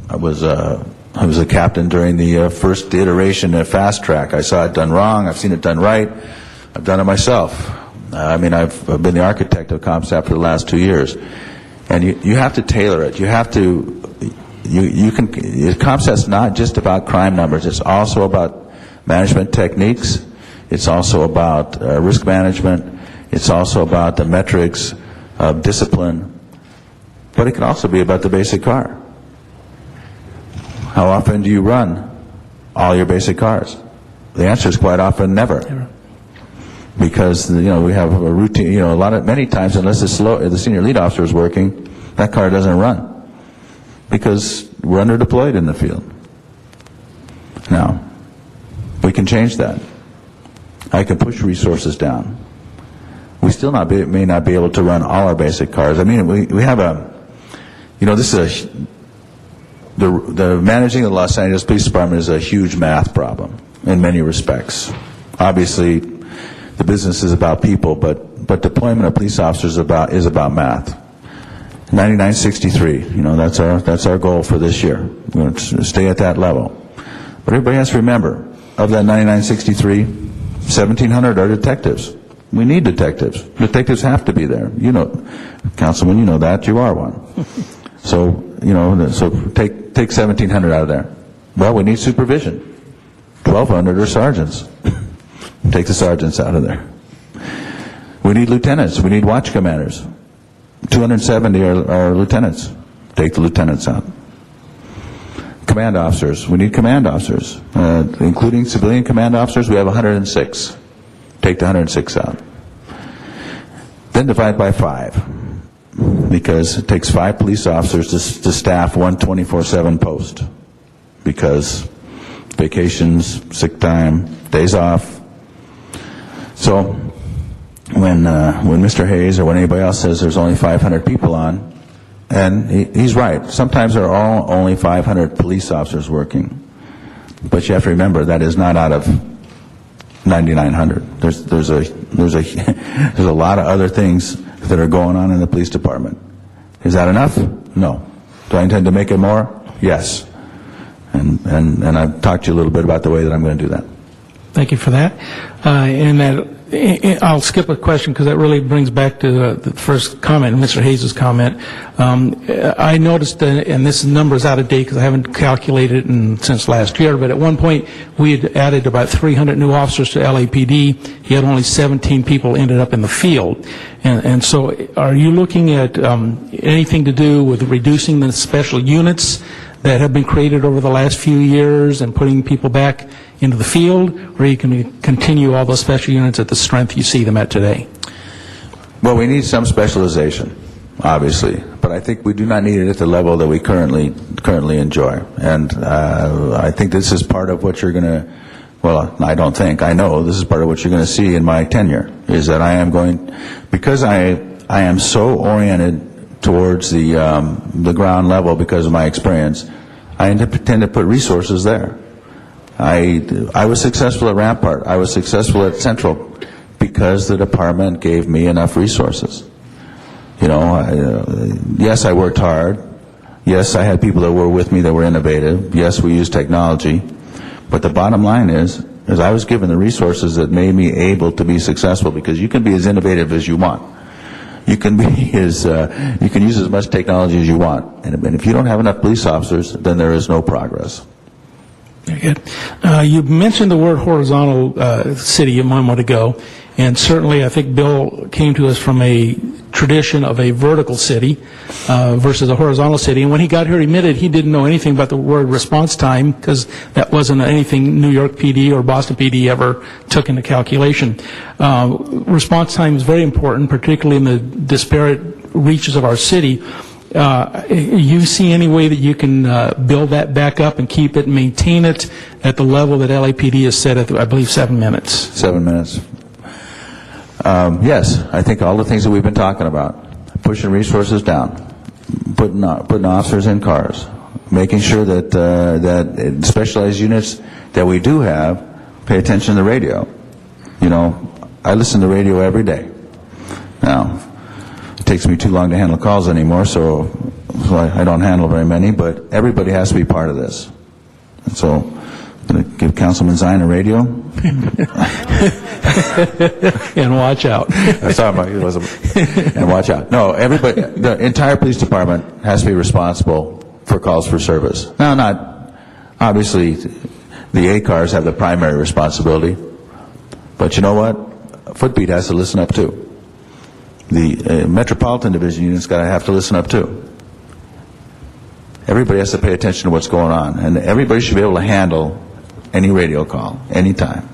I was a captain during the first iteration of Fast Track. I saw it done wrong. I've seen it done right. I've done it myself. I've been the architect of CompStat for the last 2 years. And you have to tailor it. You have to, CompStat's not just about crime numbers. It's also about management techniques. It's also about risk management. It's also about the metrics of discipline. But it can also be about the basic car. How often do you run all your basic cars? The answer is quite often never. Because, you know, we have a routine, you know, many times, unless the senior lead officer is working, that car doesn't run. Because we're under deployed in the field. Now, we can change that. I can push resources down. we still may not be able to run all our basic cars. I mean, we have this is the managing the Los Angeles Police Department is a huge math problem in many respects. Obviously, the business is about people, but deployment of police officers is about math. 9963, that's our goal for this year. We're going to stay at that level. But everybody has to remember, of that 9963, 1,700 are detectives. We need detectives. Detectives have to be there. Councilman, you know that. You are one. So take 1,700 out of there. Well, we need supervision. 1,200 are sergeants. Take the sergeants out of there. We need lieutenants. We need watch commanders. 270 are lieutenants. Take the lieutenants out. Command officers. We need command officers. Including civilian command officers, we have 106. Take the 106 out. Then divide by 5. Because it takes 5 police officers to staff one 24/7 post. Because vacations, sick time, days off. So when Mr. Hayes or when anybody else says there's only 500 people on, and he's right. Sometimes there are only 500 police officers working. But you have to remember that is not out of 9,900. There's a lot of other things that are going on in the police department. Is that enough? No. Do I intend to make it more? Yes. And I've talked to you a little bit about the way that I'm going to do that. Thank you for that. I'll skip a question because that really brings back to the first comment, Mr. Hayes' comment. I noticed, and this number is out of date because I haven't calculated it since last year, but at one point we had added about 300 new officers to LAPD, yet only 17 people ended up in the field. And so are you looking at anything to do with reducing the special units that have been created over the last few years and putting people back into the field, or you can continue all those special units at the strength you see them at today? Well, we need some specialization, obviously, but I think we do not need it at the level that we currently enjoy. And I think this is part of what you're going to, well, I don't think, I know this is part of what you're going to see in my tenure, is that I am going, because I am so oriented towards the ground level because of my experience, I intend to put resources there. I was successful at Rampart. I was successful at Central because the department gave me enough resources. Yes, I worked hard. Yes, I had people that were with me that were innovative. Yes, we used technology. But the bottom line is I was given the resources that made me able to be successful, because you can be as innovative as you want. You can be you can use as much technology as you want. And if you don't have enough police officers, then there is no progress. Very good. You mentioned the word horizontal city a moment ago, and certainly I think Bill came to us from a tradition of a vertical city versus a horizontal city. And when he got here, he admitted he didn't know anything about the word response time, because that wasn't anything New York PD or Boston PD ever took into calculation. Response time is very important, particularly in the disparate reaches of our city. You see any way that you can build that back up and keep it, maintain it at the level that LAPD has set at, I believe, 7 minutes? 7 minutes. Yes, I think all the things that we've been talking about, pushing resources down, putting officers in cars, making sure that specialized units that we do have pay attention to the radio. I listen to the radio every day. Now, it takes me too long to handle calls anymore, so I don't handle very many, but everybody has to be part of this. And so I'm going to give Councilman Zine a radio. And watch out. And watch out. No, everybody, the entire police department has to be responsible for calls for service. Now, obviously, the A cars have the primary responsibility, but you know what? Footbeat has to listen up too. The Metropolitan Division unit's got to have to listen up too. Everybody has to pay attention to what's going on, and everybody should be able to handle any radio call, anytime.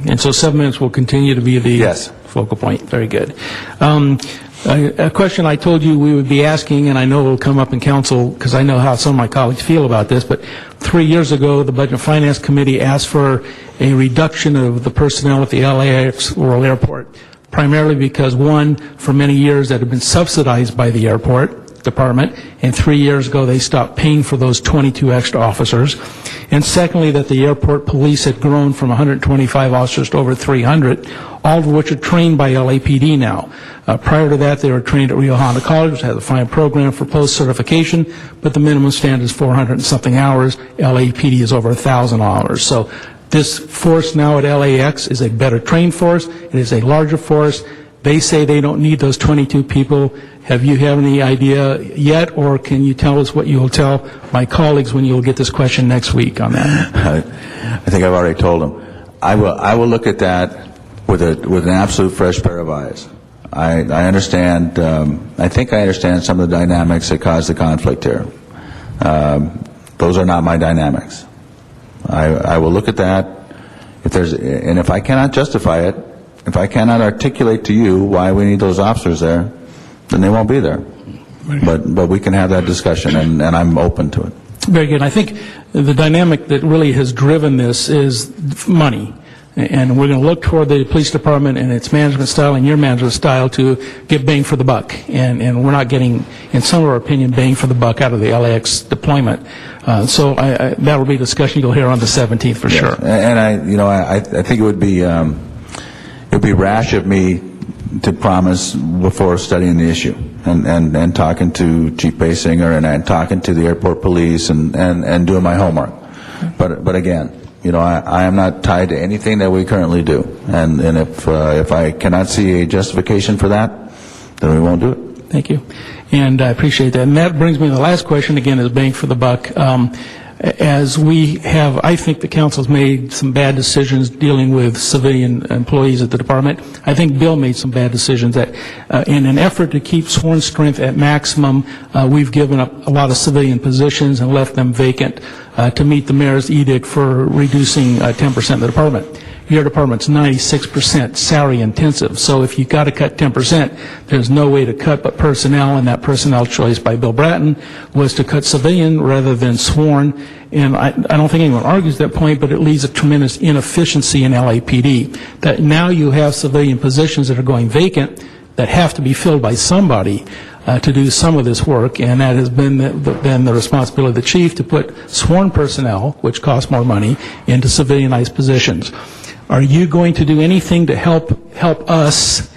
And so 7 minutes will continue to be the focal point. Very good. A question I told you we would be asking, and I know it will come up in council because I know how some of my colleagues feel about this, but 3 years ago the Budget and Finance Committee asked for a reduction of the personnel at the LAX World Airport. primarily because, one, for many years that had been subsidized by the airport department, and 3 years ago they stopped paying for those 22 extra officers. And secondly, that the airport police had grown from 125 officers to over 300, all of which are trained by LAPD now. Prior to that, they were trained at Rio Hondo College, which has a fine program for post-certification, but the minimum standard is 400 and something hours. LAPD is over 1,000 hours. So this force now at LAX is a better trained force. It is a larger force. They say they don't need those 22 people. Have you any idea yet, or can you tell us what you will tell my colleagues when you will get this question next week on that? I think I've already told them. I will look at that with an absolute fresh pair of eyes. I understand. I think I understand some of the dynamics that caused the conflict here. Those are not my dynamics. I will look at that. If I cannot justify it, if I cannot articulate to you why we need those officers there, then they won't be there. But we can have that discussion, and I'm open to it. Very good. I think the dynamic that really has driven this is money. And we're going to look toward the police department and its management style and your management style to get bang for the buck. And we're not getting, in some of our opinion, bang for the buck out of the LAX deployment. So that will be a discussion you'll hear on the 17th for sure. And I think it would be rash of me to promise before studying the issue and talking to Chief Basinger and talking to the airport police and doing my homework. But again, I am not tied to anything that we currently do, and if I cannot see a justification for that, then we won't do it. Thank you, and I appreciate that. And that brings me to the last question. Again, is bang for the buck. As we have, I think the council's made some bad decisions dealing with civilian employees at the department. I think Bill made some bad decisions that, in an effort to keep sworn strength at maximum, we've given up a lot of civilian positions and left them vacant to meet the mayor's edict for reducing 10% of the department. Your department's 96% salary intensive, so if you've got to cut 10%, there's no way to cut but personnel, and that personnel choice by Bill Bratton was to cut civilian rather than sworn. And I don't think anyone argues that point, but it leaves a tremendous inefficiency in LAPD, that now you have civilian positions that are going vacant that have to be filled by somebody to do some of this work, and that has been the responsibility of the chief to put sworn personnel, which costs more money, into civilianized positions. Are you going to do anything to help us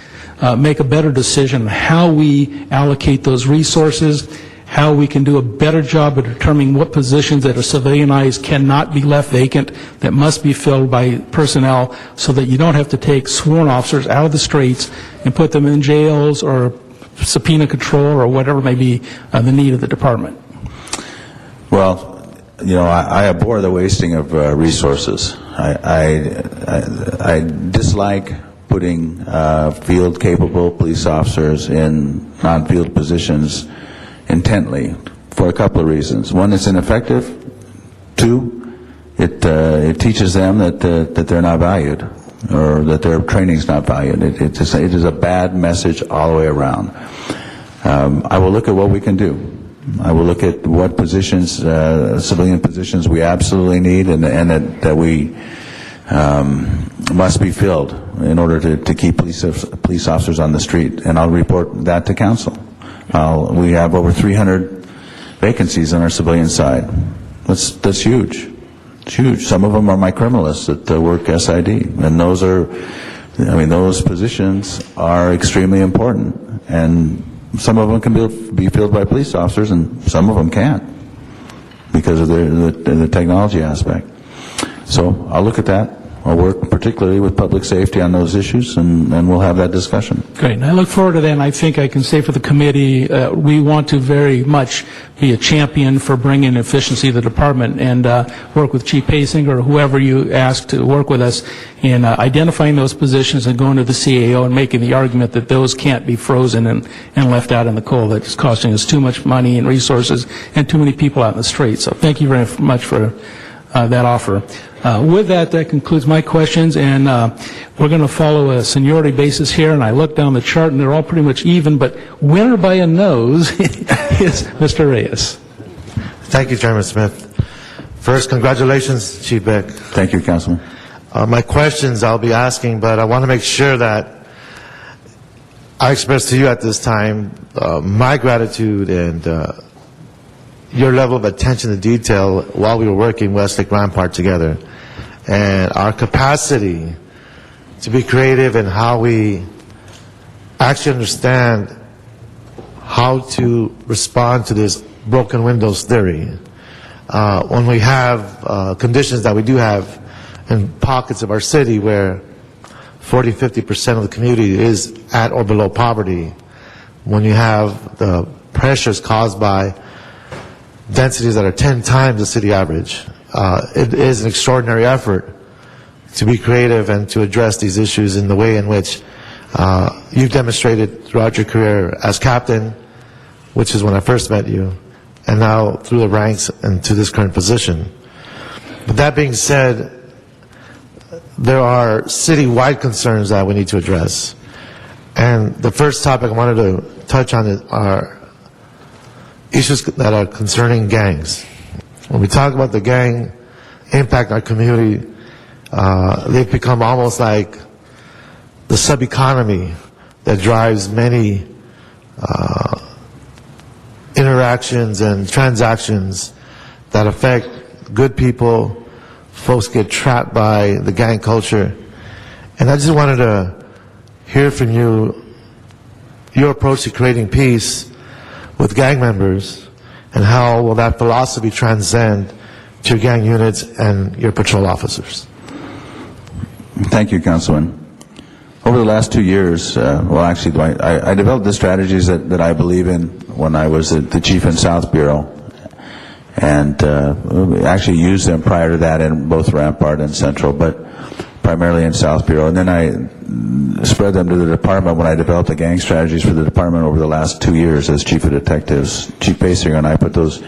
make a better decision on how we allocate those resources, how we can do a better job of determining what positions that are civilianized cannot be left vacant, that must be filled by personnel, so that you don't have to take sworn officers out of the streets and put them in jails or subpoena control or whatever may be the need of the department? Well, I abhor the wasting of resources. I dislike putting field-capable police officers in non-field positions intently for a couple of reasons. One, it's ineffective. Two, it teaches them that they're not valued, or that their training's not valued. It is a bad message all the way around. I will look at what we can do. I will look at what positions, civilian positions, we absolutely need, and that we must be filled in order to keep police officers on the street. And I'll report that to council. We have over 300 vacancies on our civilian side. That's huge. It's huge. Some of them are my criminalists that work SID, and those positions are extremely important. And some of them can be filled by police officers, and some of them can't because of the technology aspect. So I'll look at that. I'll work particularly with public safety on those issues, and we'll have that discussion. Great. And I look forward to that, and I think I can say for the committee, we want to very much be a champion for bringing efficiency to the department, and work with Chief Basinger or whoever you ask to work with us in identifying those positions and going to the CAO and making the argument that those can't be frozen and left out in the cold. That's costing us too much money and resources and too many people out in the street. So thank you very much for that offer. With that concludes my questions, and we're going to follow a seniority basis here, and I look down the chart, and they're all pretty much even, but winner by a nose is Mr. Reyes. Thank you, Chairman Smith. First, congratulations, Chief Beck. Thank you, Councilman. My questions I'll be asking, but I want to make sure that I express to you at this time my gratitude and your level of attention to detail while we were working Westlake Rampart together, and our capacity to be creative in how we actually understand how to respond to this broken windows theory. When we have conditions that we do have in pockets of our city where 40-50% of the community is at or below poverty, when you have the pressures caused by densities that are 10 times the city average, it is an extraordinary effort to be creative and to address these issues in the way in which you've demonstrated throughout your career as captain, which is when I first met you, and now through the ranks and to this current position. But that being said, there are city-wide concerns that we need to address. And the first topic I wanted to touch on are issues that are concerning gangs. When we talk about the gang impact on our community, they've become almost like the sub-economy that drives many interactions and transactions that affect good people. Folks get trapped by the gang culture. And I just wanted to hear from you your approach to creating peace with gang members, and how will that philosophy transcend to your gang units and your patrol officers. Thank you, Councilman. Over the last 2 years, I developed the strategies that I believe in when I was the chief in South Bureau, and actually used them prior to that in both Rampart and Central, but primarily in South Bureau. And then I spread them to the department when I developed the gang strategies for the department over the last 2 years as chief of detectives. Chief Basinger and I put those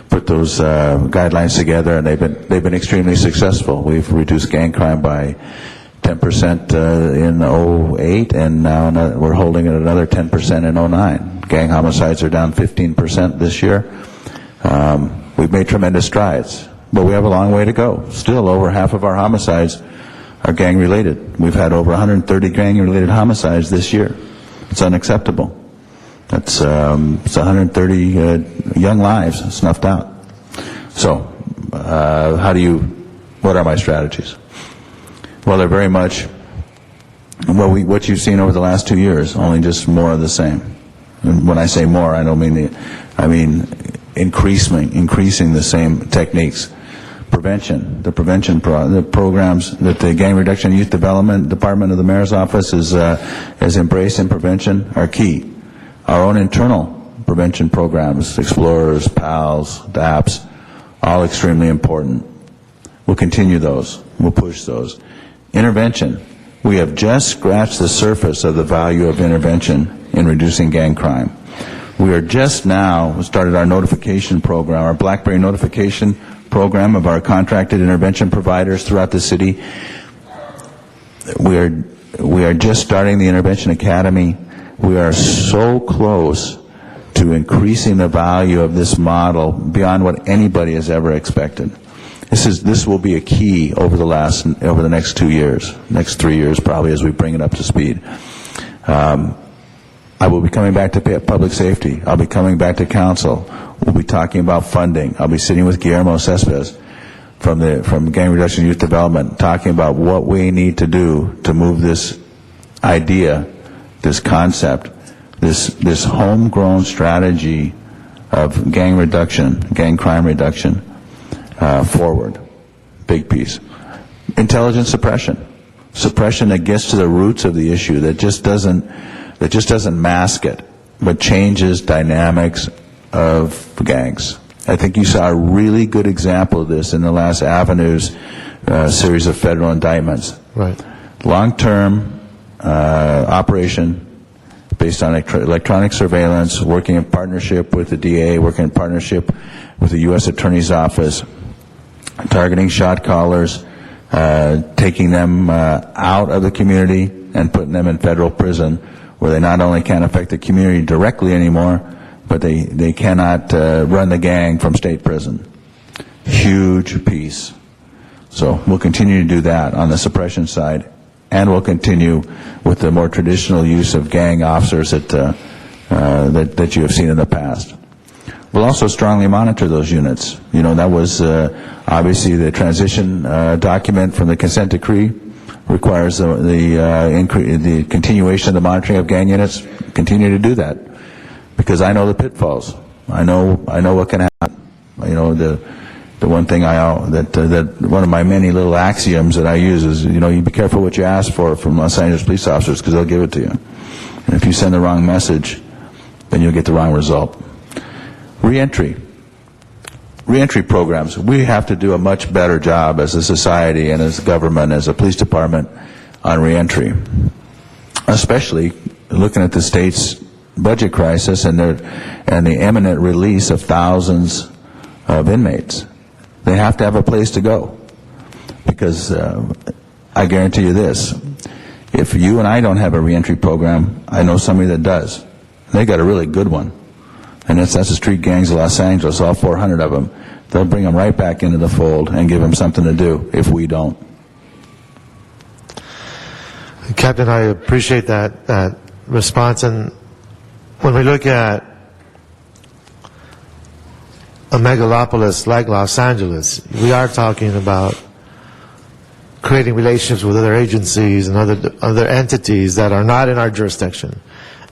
guidelines together, and they've been extremely successful. We've reduced gang crime by 10% in 08, and now we're holding it another 10% in 09. Gang homicides are down 15% this year. We've made tremendous strides, but we have a long way to go. Still, over half of our homicides are gang-related. We've had over 130 gang-related homicides this year. It's unacceptable. It's 130 young lives snuffed out. So, what are my strategies? Well, they're very much what you've seen over the last 2 years, only just more of the same. And when I say more, I don't mean increasing the same techniques. Prevention, the programs that the Gang Reduction and Youth Development Department of the Mayor's Office has embraced in prevention are key. Our own internal prevention programs, Explorers, PALS, DAPS, all extremely important. We'll continue those. We'll push those. Intervention. We have just scratched the surface of the value of intervention in reducing gang crime. We are just now started our notification program, our BlackBerry notification program of our contracted intervention providers throughout the city. We are just starting the Intervention Academy. We are so close to increasing the value of this model beyond what anybody has ever expected. This will be a key over the next 2 years, next 3 years probably, as we bring it up to speed. I will be coming back to public safety. I'll be coming back to council. We'll be talking about funding. I'll be sitting with Guillermo Cespedes from Gang Reduction Youth Development, talking about what we need to do to move this idea, this concept, this homegrown strategy of gang reduction, gang crime reduction, forward. Big piece. Intelligence suppression. Suppression that gets to the roots of the issue, that just doesn't mask it, but changes dynamics of gangs. I think you saw a really good example of this in the last Avenues series of federal indictments. Right. Long-term operation based on electronic surveillance, working in partnership with the DA, working in partnership with the U.S. Attorney's Office, targeting shot callers, taking them out of the community and putting them in federal prison, where they not only can't affect the community directly anymore, but they cannot run the gang from state prison. Huge piece. So we'll continue to do that on the suppression side. and we'll continue with the more traditional use of gang officers that you have seen in the past. We'll also strongly monitor those units. You know, that was obviously the transition document from the consent decree requires the continuation of the monitoring of gang units. Continue to do that, because I know the pitfalls. I know what can happen. You know, the one thing that one of my many little axioms that I use is, you know, you be careful what you ask for from Los Angeles police officers, because they'll give it to you. And if you send the wrong message, then you'll get the wrong result. Reentry programs. We have to do a much better job as a society and as a government, as a police department, on reentry, especially looking at the state's budget crisis and the imminent release of thousands of inmates. They have to have a place to go, because I guarantee you this: if you and I don't have a reentry program, I know somebody that does. They got a really good one. And that's the street gangs of Los Angeles, all 400 of them. They'll bring them right back into the fold and give them something to do if we don't. Captain, I appreciate that response. And when we look at a megalopolis like Los Angeles, we are talking about creating relationships with other agencies and other entities that are not in our jurisdiction.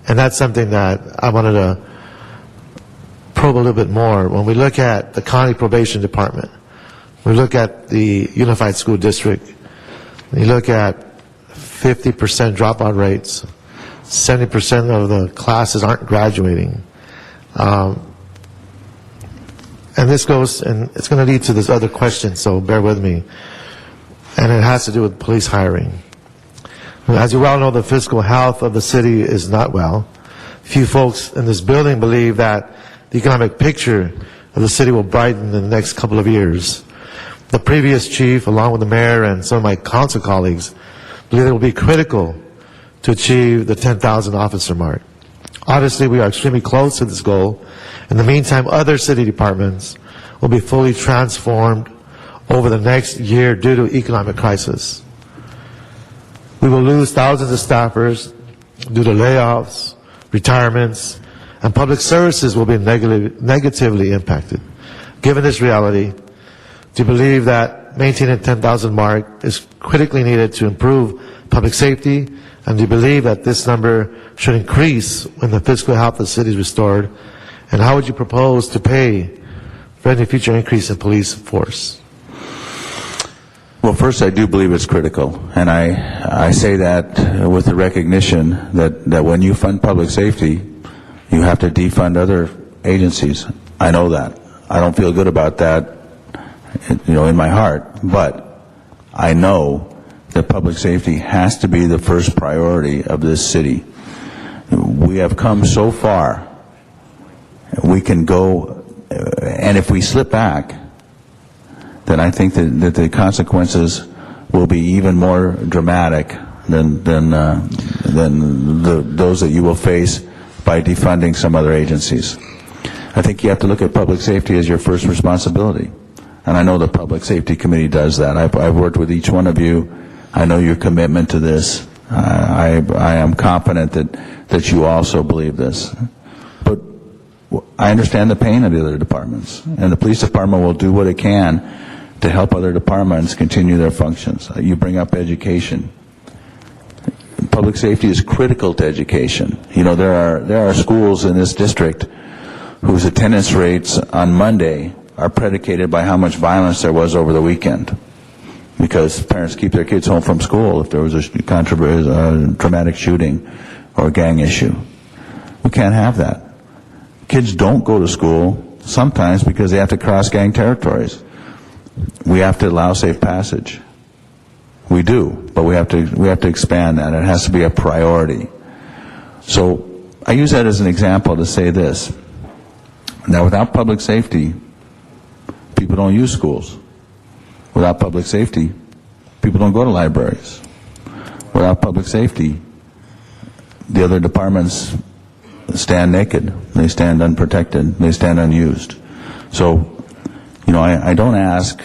And that's something that I wanted to probe a little bit more. When we look at the county probation department, we look at the unified school district, we look at 50% dropout rates, 70% of the classes aren't graduating. And this goes, and it's going to lead to this other question, so bear with me. And it has to do with police hiring. As you well know, the fiscal health of the city is not well. Few folks in this building believe that the economic picture of the city will brighten in the next couple of years. The previous chief, along with the mayor and some of my council colleagues, believe it will be critical to achieve the 10,000 officer mark. Obviously, we are extremely close to this goal. In the meantime, other city departments will be fully transformed over the next year due to economic crisis. We will lose thousands of staffers due to layoffs, retirements, and public services will be negatively impacted. Given this reality, do you believe that maintaining the 10,000 mark is critically needed to improve public safety? And do you believe that this number should increase when the fiscal health of the city is restored? And how would you propose to pay for any future increase in police force? Well, first, I do believe it's critical, and I say that with the recognition that when you fund public safety, you have to defund other agencies. I know that. I don't feel good about that, you know, in my heart, but I know that public safety has to be the first priority of this city. We have come so far. We can go, and if we slip back, then I think that the consequences will be even more dramatic than those that you will face by defunding some other agencies. I think you have to look at public safety as your first responsibility. And I know the Public Safety Committee does that. I've worked with each one of you. I know your commitment to this. I am confident that you also believe this. But I understand the pain of the other departments. And the police department will do what it can to help other departments continue their functions. You bring up education. Public safety is critical to education. You know, there are schools in this district whose attendance rates on Monday are predicated by how much violence there was over the weekend, because parents keep their kids home from school if there was a traumatic shooting or a gang issue. We can't have that. Kids don't go to school sometimes because they have to cross gang territories. We have to allow safe passage. We do, but we have to expand that. It has to be a priority. So I use that as an example to say this. Now, without public safety, people don't use schools. Without public safety, people don't go to libraries. Without public safety, the other departments stand naked. They stand unprotected. They stand unused. So, you know, I don't ask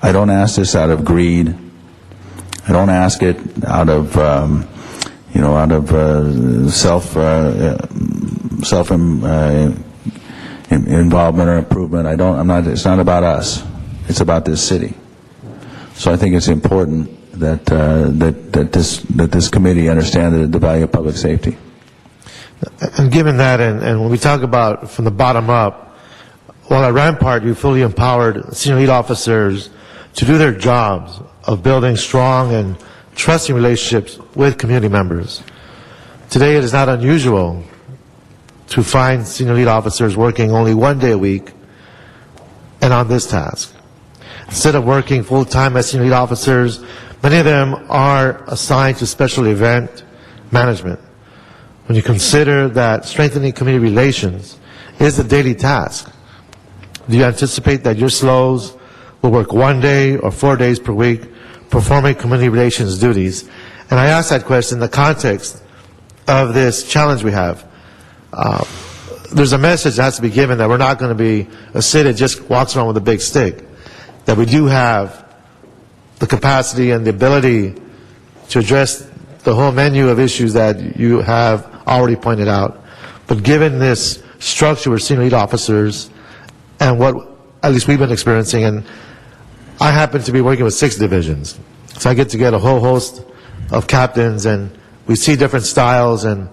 this out of greed. I don't ask it out of involvement or improvement. It's not about us. It's about this city. So I think it's important that this committee understand the value of public safety. And given that, and when we talk about from the bottom up, while at Rampart you fully empowered senior lead officers to do their jobs of building strong and trusting relationships with community members. Today it is not unusual to find senior lead officers working only 1 day a week and on this task. Instead of working full-time as senior lead officers, many of them are assigned to special event management. When you consider that strengthening community relations is a daily task, do you anticipate that your SLOs will work 1 day or 4 days per week performing community relations duties? And I ask that question in the context of this challenge we have. There's a message that has to be given that we're not going to be a city that just walks around with a big stick, that we do have the capacity and the ability to address the whole menu of issues that you have already pointed out. But given this structure with senior lead officers and what at least we've been experiencing, and I happen to be working with 6 divisions, so I get to get a whole host of captains, and we see different styles and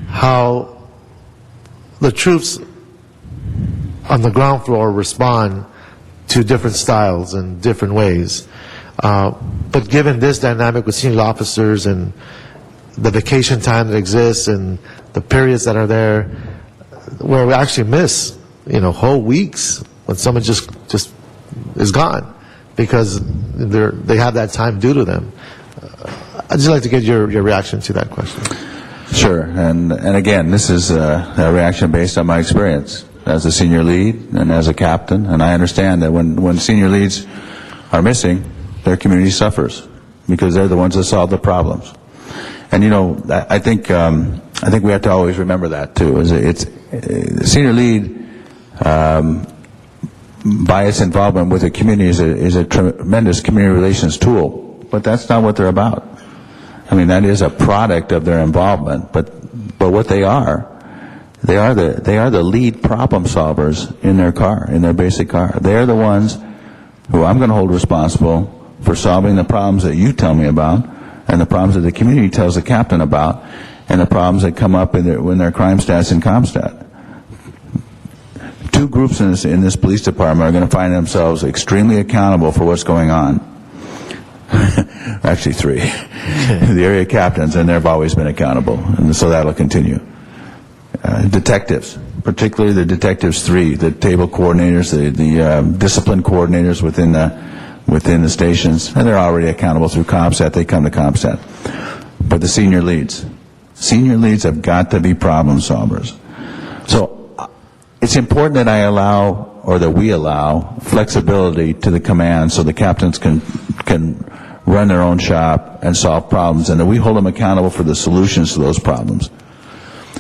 how the troops on the ground floor respond to different styles and different ways. But given this dynamic with senior officers and the vacation time that exists and the periods that are there where we actually miss, whole weeks when someone just is gone because they have that time due to them. I'd just like to get your reaction to that question. Sure, and again, this is a reaction based on my experience as a senior lead and as a captain, and I understand that when senior leads are missing, their community suffers because they're the ones that solve the problems. And I think we have to always remember that too. Senior lead, by its involvement with the community, is a tremendous community relations tool. But that's not what they're about. I mean, that is a product of their involvement. But what they are the lead problem solvers in their car, in their basic car. They are the ones who I'm going to hold responsible for solving the problems that you tell me about, and the problems that the community tells the captain about, and the problems that come up in their crime stats in CompStat. 2 groups in this police department are going to find themselves extremely accountable for what's going on. Actually 3. The area captains, and they've always been accountable, and so that'll continue. Detectives, particularly the detectives 3, the table coordinators, the discipline coordinators within the stations, and they're already accountable through CompStat. They come to CompStat. But the senior leads have got to be problem solvers. So it's important that I allow, or that we allow, flexibility to the command so the captains can run their own shop and solve problems, and that we hold them accountable for the solutions to those problems.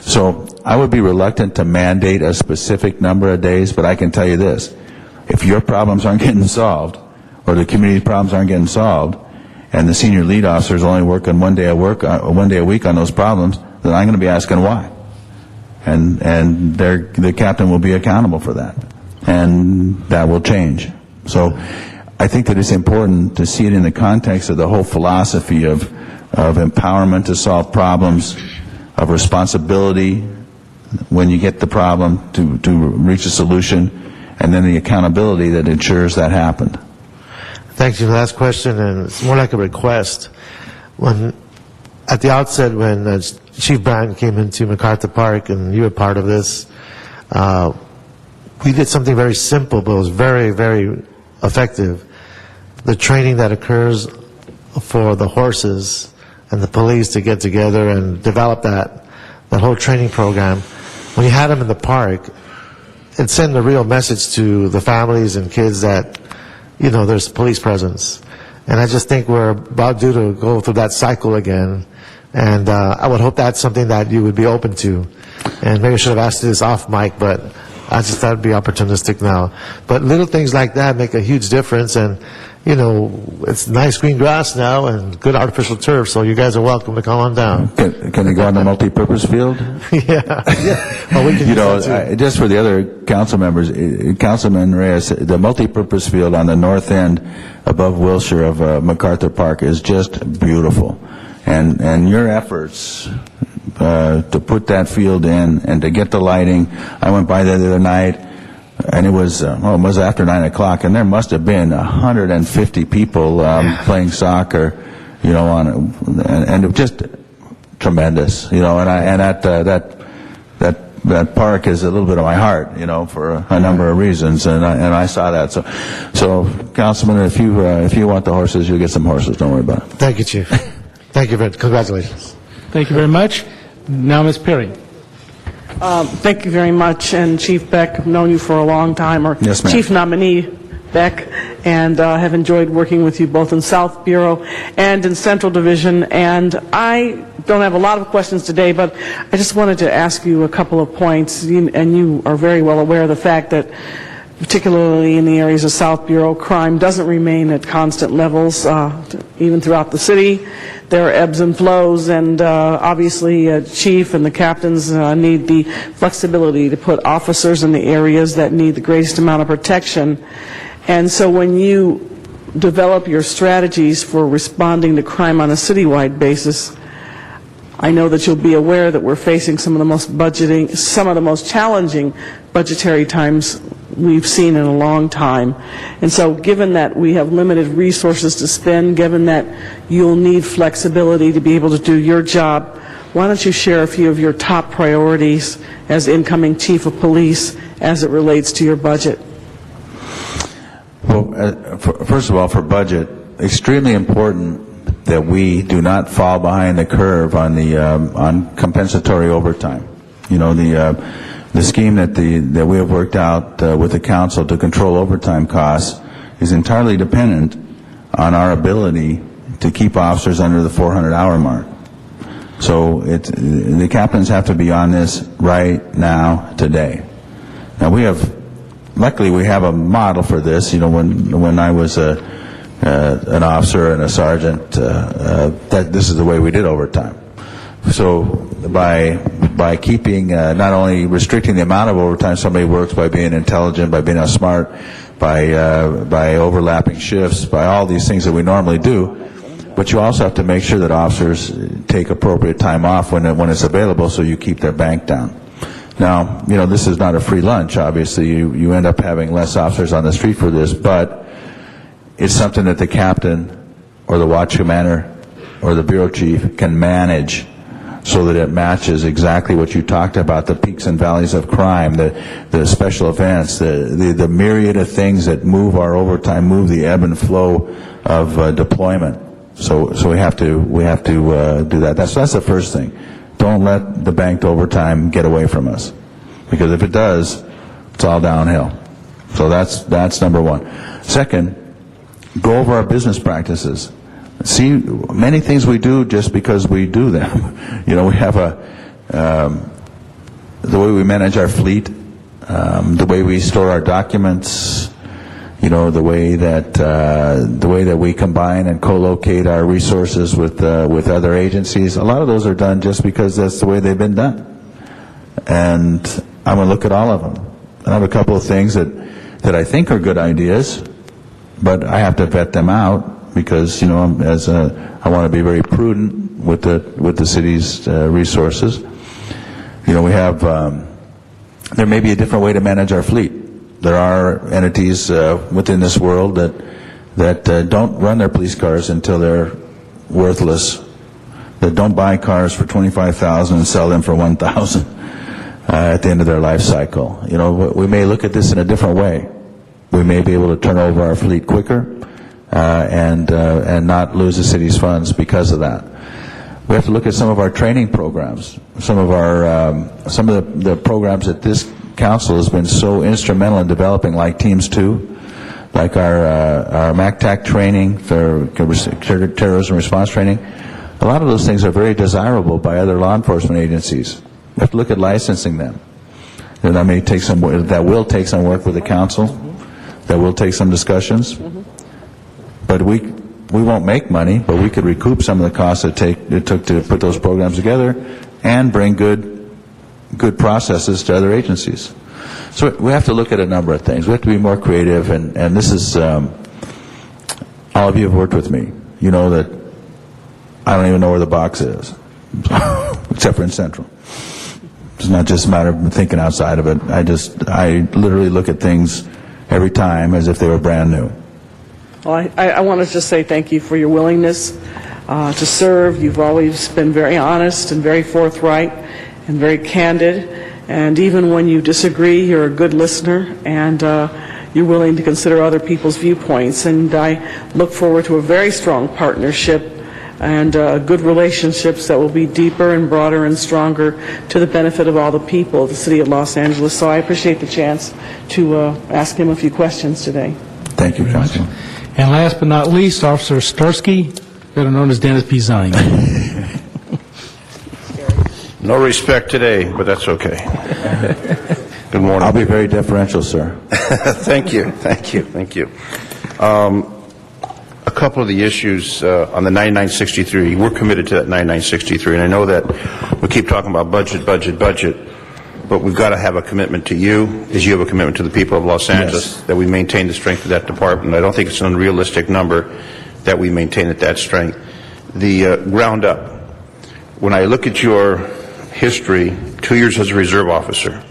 So I would be reluctant to mandate a specific number of days, but I can tell you this: if your problems aren't getting solved, or the community problems aren't getting solved, and the senior lead officers only working 1 day a week on those problems, then I'm going to be asking why. And the captain will be accountable for that. And that will change. So I think that it's important to see it in the context of the whole philosophy of empowerment to solve problems, of responsibility when you get the problem to reach a solution, and then the accountability that ensures that happened. Thank you for that question, and it's more like a request. At the outset, when Chief Bryant came into MacArthur Park, and you were part of this, we did something very simple, but it was very, very effective. The training that occurs for the horses and the police to get together and develop that whole training program, when you had them in the park, it sent a real message to the families and kids that, there's police presence. And I just think we're about due to go through that cycle again. And I would hope that's something that you would be open to. And maybe I should have asked this off mic, but I just thought it'd be opportunistic now. But little things like that make a huge difference. And it's nice green grass now and good artificial turf, so you guys are welcome to come on down. Can they go on the multi-purpose field? Yeah. Well, we can use that too. Just for the other council members, Councilman Reyes, the multi-purpose field on the north end above Wilshire of MacArthur Park is just beautiful. And your efforts to put that field in and to get the lighting, I went by there the other night, and it was after 9 o'clock, and there must have been 150 people playing soccer, and it was just tremendous, and that park is a little bit of my heart, for a number of reasons, and I saw that. So Councilman, if you want the horses, you'll get some horses. Don't worry about it. Thank you, Chief. Thank you very much. Congratulations. Thank you very much. Now, Ms. Perry. Thank you very much. And Chief Beck, I've known you for a long time, or yes, Chief Nominee Beck, and have enjoyed working with you both in South Bureau and in Central Division. And I don't have a lot of questions today, but I just wanted to ask you a couple of points. And you are very well aware of the fact that, particularly in the areas of South Bureau, crime doesn't remain at constant levels, even throughout the city. There are ebbs and flows, and obviously Chief and the captains need the flexibility to put officers in the areas that need the greatest amount of protection. And so when you develop your strategies for responding to crime on a citywide basis, I know that you'll be aware that we're facing some of the most challenging budgetary times we've seen in a long time. And so given that we have limited resources to spend, given that you'll need flexibility to be able to do your job, why don't you share a few of your top priorities as incoming Chief of Police as it relates to your budget? Well, first of all, for budget, extremely important that we do not fall behind the curve on the on compensatory overtime. The scheme that we have worked out with the council to control overtime costs is entirely dependent on our ability to keep officers under the 400-hour mark. So the captains have to be on this right now, today. Now luckily we have a model for this. When I was an officer and a sergeant, this is the way we did overtime. So by keeping, not only restricting the amount of overtime somebody works, by being intelligent, by being smart, by overlapping shifts, by all these things that we normally do, but you also have to make sure that officers take appropriate time off when it's available, so you keep their bank down. Now, this is not a free lunch. Obviously, you end up having less officers on the street for this, but it's something that the captain or the watch commander or the bureau chief can manage, so that it matches exactly what you talked about, the peaks and valleys of crime, the special events, the myriad of things that move our overtime, move the ebb and flow of deployment. So we have to do that. That's the first thing. Don't let the banked overtime get away from us, because if it does, it's all downhill. So that's number one. Second, go over our business practices. See, many things we do just because we do them. We have the way we manage our fleet, the way we store our documents, the way that we combine and co-locate our resources with other agencies. A lot of those are done just because that's the way they've been done. And I'm going to look at all of them. I have a couple of things that I think are good ideas, but I have to vet them out, because I want to be very prudent with the city's resources. We have there may be a different way to manage our fleet. There are entities within this world that don't run their police cars until they're worthless, that don't buy cars for $25,000 and sell them for $1,000 at the end of their life cycle. We may look at this in a different way. We may be able to turn over our fleet quicker, and not lose the city's funds because of that. We have to look at some of our training programs, some of the programs that this council has been so instrumental in developing, like Teams 2, like our MACTAC training for terrorism response training. A lot of those things are very desirable by other law enforcement agencies. We have to look at licensing them. And that will take some work with the council. That will take some discussions. but we won't make money, but we could recoup some of the costs it took to put those programs together and bring good processes to other agencies. So we have to look at a number of things. We have to be more creative, and this is, all of you have worked with me. You know that I don't even know where the box is, except for in Central. It's not just a matter of thinking outside of it. I literally look at things every time as if they were brand new. Well, I want to just say thank you for your willingness to serve. You've always been very honest and very forthright and very candid. And even when you disagree, you're a good listener, and you're willing to consider other people's viewpoints. And I look forward to a very strong partnership and good relationships that will be deeper and broader and stronger to the benefit of all the people of the city of Los Angeles. So I appreciate the chance to ask him a few questions today. Thank you, Councilman. And last but not least, Officer Starsky, better known as Dennis Pizani. No respect today, but that's okay. Good morning. I'll be very deferential, sir. Thank you. A couple of the issues on the 9963, we're committed to that 9963, and I know that we keep talking about budget, but we've got to have a commitment to you, as you have a commitment to the people of Los Angeles, that we maintain the strength of that department. I don't think it's an unrealistic number that we maintain at that strength. The ground up, when I look at your history, 2 years as a reserve officer,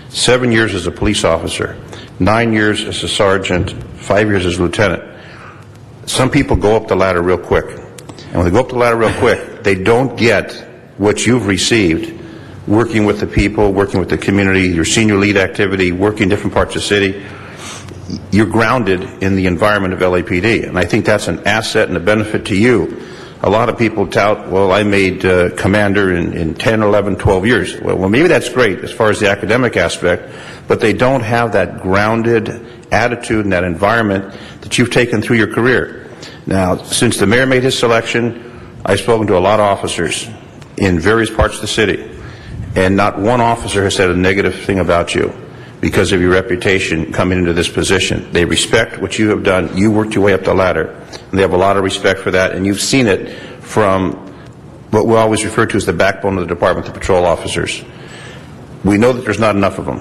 7 years as a police officer, 9 years as a sergeant, 5 years as a lieutenant. Some people go up the ladder real quick. And when they go up the ladder real quick, they don't get what you've received working with the people, working with the community, your senior lead activity, working in different parts of the city. You're grounded in the environment of LAPD. And I think that's an asset and a benefit to you. A lot of people tout, well, I made commander in 10, 11, 12 years. Well, maybe that's great as far as the academic aspect, but they don't have that grounded attitude and that environment that you've taken through your career. Now, since the mayor made his selection, I've spoken to a lot of officers in various parts of the city, and not one officer has said a negative thing about you because of your reputation coming into this position. They respect what you have done. You worked your way up the ladder, and they have a lot of respect for that, and you've seen it from what we always refer to as the backbone of the department, the patrol officers. We know that there's not enough of them.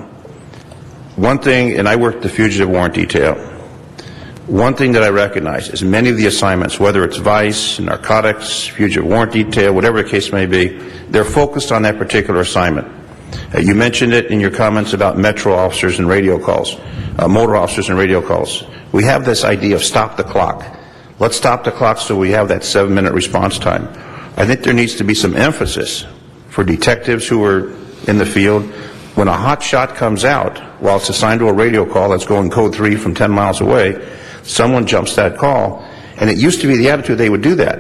One thing, and I worked the fugitive warrant detail, one thing that I recognize is many of the assignments, whether it's vice, narcotics, fugitive warrant detail, whatever the case may be, they're focused on that particular assignment. You mentioned it in your comments about metro officers and radio calls, motor officers and radio calls. We have this idea of stop the clock. Let's stop the clock so we have that 7-minute response time. I think there needs to be some emphasis for detectives who are in the field. When a hot shot comes out, while it's assigned to a radio call that's going code 3 from 10 miles away, someone jumps that call. And it used to be the attitude they would do that.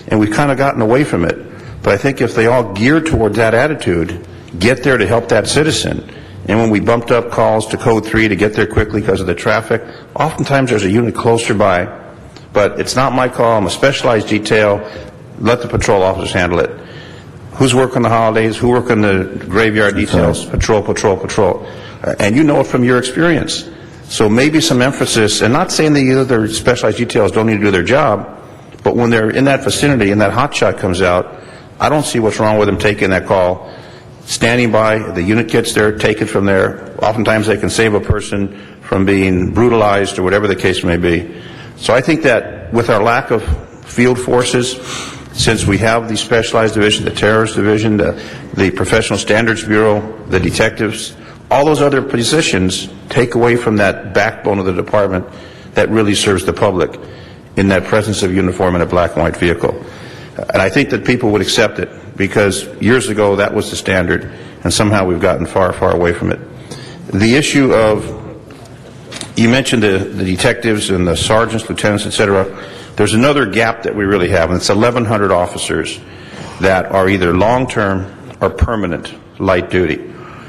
And we've kind of gotten away from it. But I think if they all gear towards that attitude, get there to help that citizen. And when we bumped up calls to code 3 to get there quickly because of the traffic, oftentimes there's a unit closer by. But it's not my call. I'm a specialized detail. Let the patrol officers handle it. Who's working the holidays? Who working the graveyard details? Patrol. And you know it from your experience. So maybe some emphasis, and not saying that the other specialized details don't need to do their job, but when they're in that vicinity and that hot shot comes out, I don't see what's wrong with them taking that call, standing by, the unit gets there, take it from there. Oftentimes they can save a person from being brutalized or whatever the case may be. So I think that with our lack of field forces, since we have the specialized division, the terrorist division, the professional standards bureau, the detectives, all those other positions take away from that backbone of the department that really serves the public in that presence of uniform in a black and white vehicle. And I think that people would accept it because years ago that was the standard, and somehow we've gotten far, far away from it. The issue of, you mentioned the detectives and the sergeants, lieutenants, etc. There's another gap that we really have, and it's 1,100 officers that are either long-term or permanent light duty.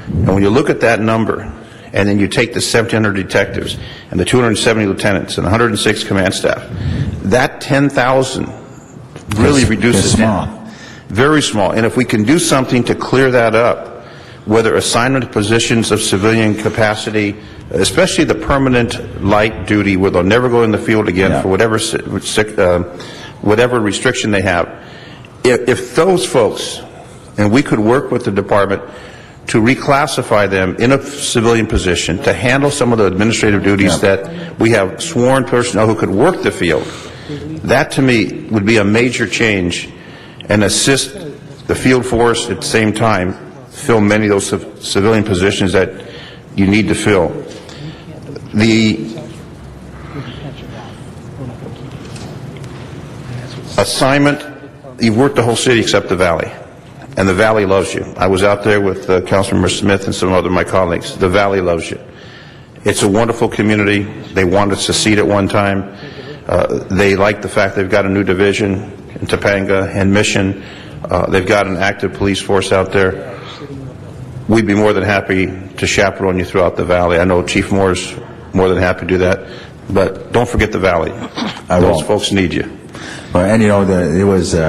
And when you look at that number, and then you take the 1,700 detectives and the 270 lieutenants and 106 command staff, that 10,000 really reduces down. Very small. And if we can do something to clear that up, whether assignment positions of civilian capacity, especially the permanent light duty where they'll never go in the field again for whatever restriction they have. If those folks, and we could work with the department to reclassify them in a civilian position to handle some of the administrative duties that we have sworn personnel who could work the field, that to me would be a major change and assist the field force at the same time fill many of those civilian positions that you need to fill. The assignment, you've worked the whole city except the Valley, and the Valley loves you. I was out there with Councilmember Smith and some other of my colleagues. The Valley loves you. It's a wonderful community. They wanted to secede at one time. They like the fact they've got a new division in Topanga and Mission. They've got an active police force out there. We'd be more than happy to chaperone you throughout the Valley. I know Chief Moore's more than happy to do that, but don't forget the Valley. Those folks need you. Well, and you know, it was we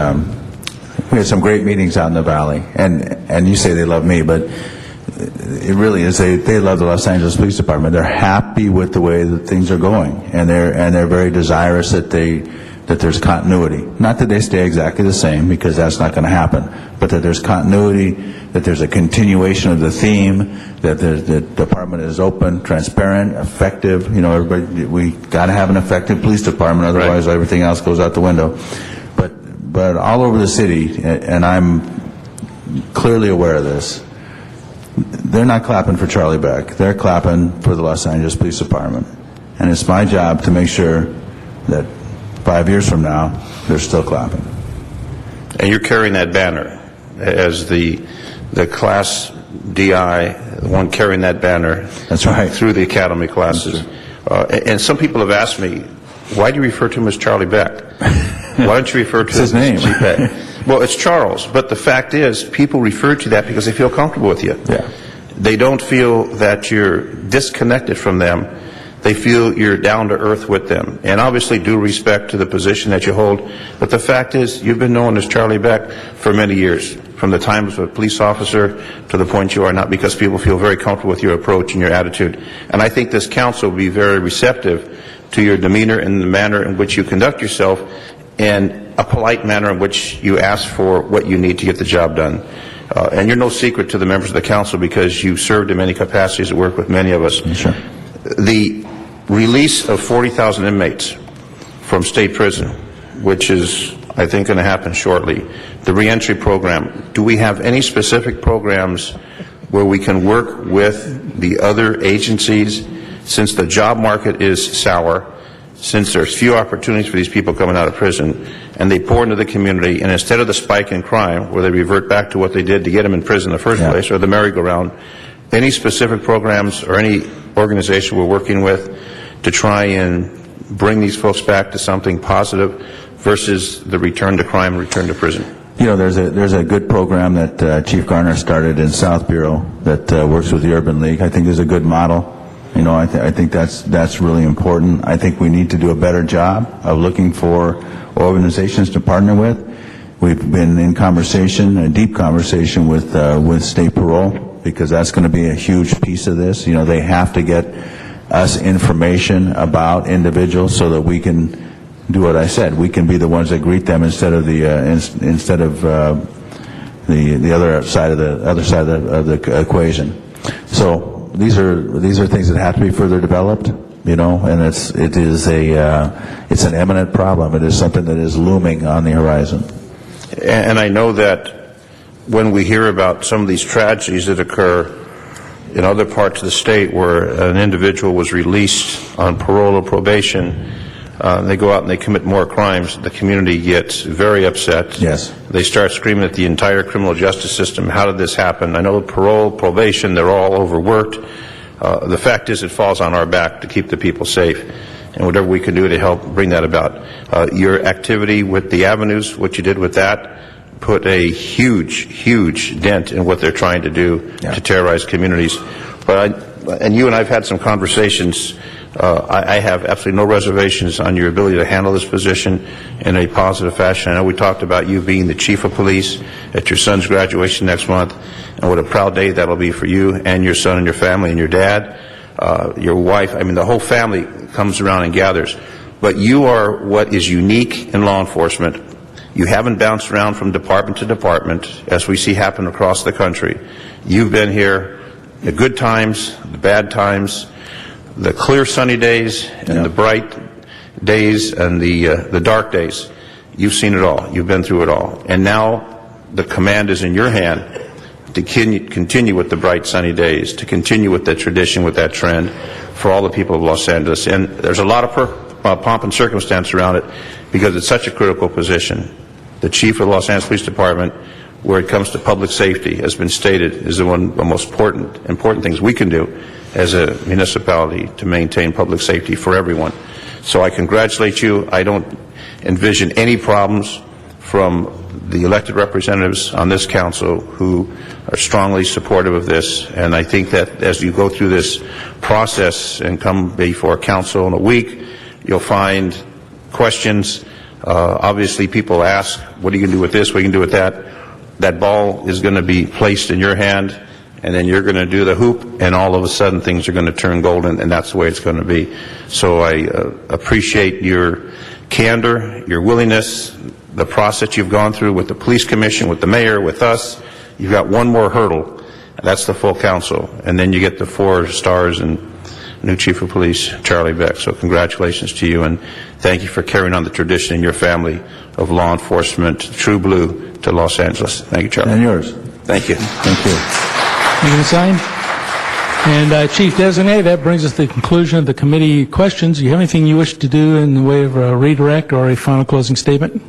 had some great meetings out in the Valley, and you say they love me, but it really is they love the Los Angeles Police Department. They're happy with the way that things are going, and they're very desirous that there's continuity. Not that they stay exactly the same, because that's not going to happen, but that there's continuity, that there's a continuation of the theme, that the department is open, transparent, effective. You know, everybody, we got to have an effective police department, otherwise everything else goes out the window. But all over the city, and I'm clearly aware of this, they're not clapping for Charlie Beck. They're clapping for the Los Angeles Police Department. And it's my job to make sure that 5 years from now, they're still clapping. And you're carrying that banner as the class DI, the one carrying that banner. That's right. Through the academy classes. And some people have asked me, why do you refer to him as Charlie Beck? Why don't you refer to him his name? as Chief Beck? Well, it's Charles, but the fact is, people refer to that because they feel comfortable with you. Yeah. They don't feel that you're disconnected from them. They feel you're down to earth with them. And obviously due respect to the position that you hold. But the fact is, you've been known as Charlie Beck for many years, from the time as a police officer to the point you are not, because people feel very comfortable with your approach and your attitude. And I think this council will be very receptive to your demeanor and the manner in which you conduct yourself, and a polite manner in which you ask for what you need to get the job done. And you're no secret to the members of the council because you served in many capacities and worked with many of us. Sure. The release of 40,000 inmates from state prison, which is, I think, going to happen shortly. The reentry program. Do we have any specific programs where we can work with the other agencies, since the job market is sour, since there's few opportunities for these people coming out of prison, and they pour into the community, and instead of the spike in crime, where they revert back to what they did to get them in prison in the first place, or the merry-go-round, any specific programs or any organization we're working with to try and bring these folks back to something positive versus the return to crime, return to prison? You know, there's a good program that Chief Garner started in South Bureau that works with the Urban League. I think there's a good model. You know, I think that's really important. I think we need to do a better job of looking for organizations to partner with. We've been in conversation, a deep conversation with state parole, because that's going to be a huge piece of this. You know, they have to get us information about individuals so that we can do what I said. We can be the ones that greet them instead of the other side of the equation. So these are things that have to be further developed, you know, and it's an imminent problem. It is something that is looming on the horizon. And I know that when we hear about some of these tragedies that occur in other parts of the state where an individual was released on parole or probation, they go out and they commit more crimes, the community gets very upset. Yes. They start screaming at the entire criminal justice system, how did this happen? I know parole, probation, they're all overworked. The fact is, it falls on our back to keep the people safe, and whatever we can do to help bring that about. Your activity with the avenues, what you did with that, put a huge dent in what they're trying to do to terrorize communities. And you and I have had some conversations. I have absolutely no reservations on your ability to handle this position in a positive fashion. I know we talked about you being the chief of police at your son's graduation next month, and what a proud day that'll be for you and your son and your family and your dad. your wife, I mean, the whole family comes around and gathers. But you are what is unique in law enforcement. You haven't bounced around from department to department, as we see happen across the country. You've been here the good times, the bad times, the clear sunny days, and the bright days, and the dark days. You've seen it all. You've been through it all. And now the command is in your hand to continue with the bright sunny days, to continue with that tradition, with that trend for all the people of Los Angeles. And there's a lot of pomp and circumstance around it because it's such a critical position. The chief of the Los Angeles Police Department, where it comes to public safety, has been stated, is one of the most important things we can do as a municipality to maintain public safety for everyone. So I congratulate you. I don't envision any problems from the elected representatives on this council who are strongly supportive of this. And I think that as you go through this process and come before council in a week, you'll find questions. Obviously, people ask, what are you going to do with this? What are you going to do with that? That ball is going to be placed in your hand, and then you're going to do the hoop, and all of a sudden things are going to turn golden, and that's the way it's going to be. So I appreciate your candor, your willingness, the process you've gone through with the police commission, with the mayor, with us. You've got one more hurdle, and that's the full council, and then you get the 4 stars and new chief of police, Charlie Beck. So congratulations to you, and thank you for carrying on the tradition in your family of law enforcement, true blue, to Los Angeles. Thank you, Charlie. And yours. Thank you. Thank you. You can sign. And Chief Designate, that brings us to the conclusion of the committee questions. Do you have anything you wish to do in the way of a redirect or a final closing statement?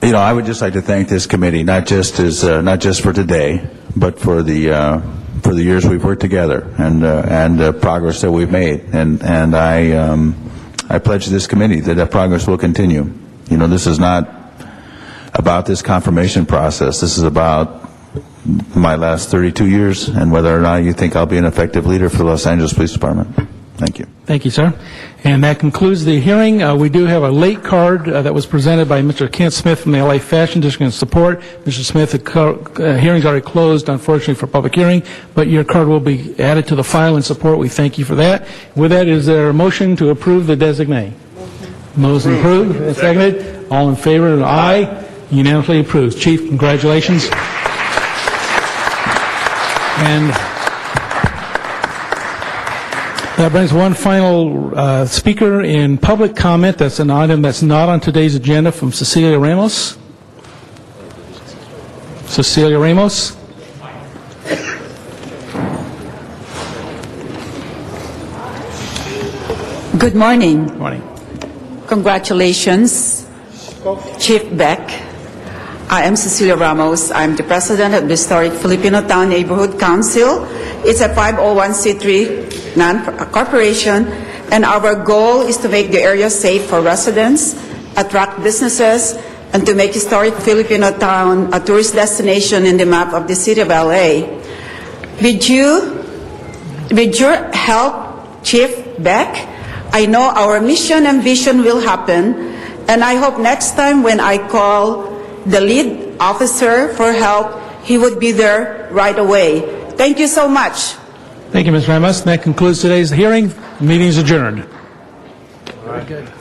You know, I would just like to thank this committee, not just for today, but for the years we've worked together and the progress that we've made. And I pledge to this committee that progress will continue. You know, this is not about this confirmation process. This is about my last 32 years and whether or not you think I'll be an effective leader for the Los Angeles Police Department. Thank you. Thank you, sir. And that concludes the hearing. We do have a late card that was presented by Mr. Kent Smith from the LA Fashion District in support. Mr. Smith, the hearing's already closed, unfortunately, for public hearing, but your card will be added to the file in support. We thank you for that. With that, is there a motion to approve the designee? Motion approved. Seconded. All in favor? Aye. Unanimously approved. Chief, congratulations. And that brings one final speaker in public comment. That's an item that's not on today's agenda, from Cecilia Ramos. Cecilia Ramos. Good morning. Good morning. Congratulations, Chief Beck. I am Cecilia Ramos. I'm the president of the historic Filipino Town Neighborhood Council. It's a 501c3 non-corporation, and our goal is to make the area safe for residents, attract businesses, and to make historic Filipino Town a tourist destination in the map of the city of LA. With your help, Chief Beck, I know our mission and vision will happen, and I hope next time when I call the lead officer for help, he would be there right away. Thank you so much. Thank you, Ms. Ramos. And that concludes today's hearing. The meeting is adjourned. All right, good.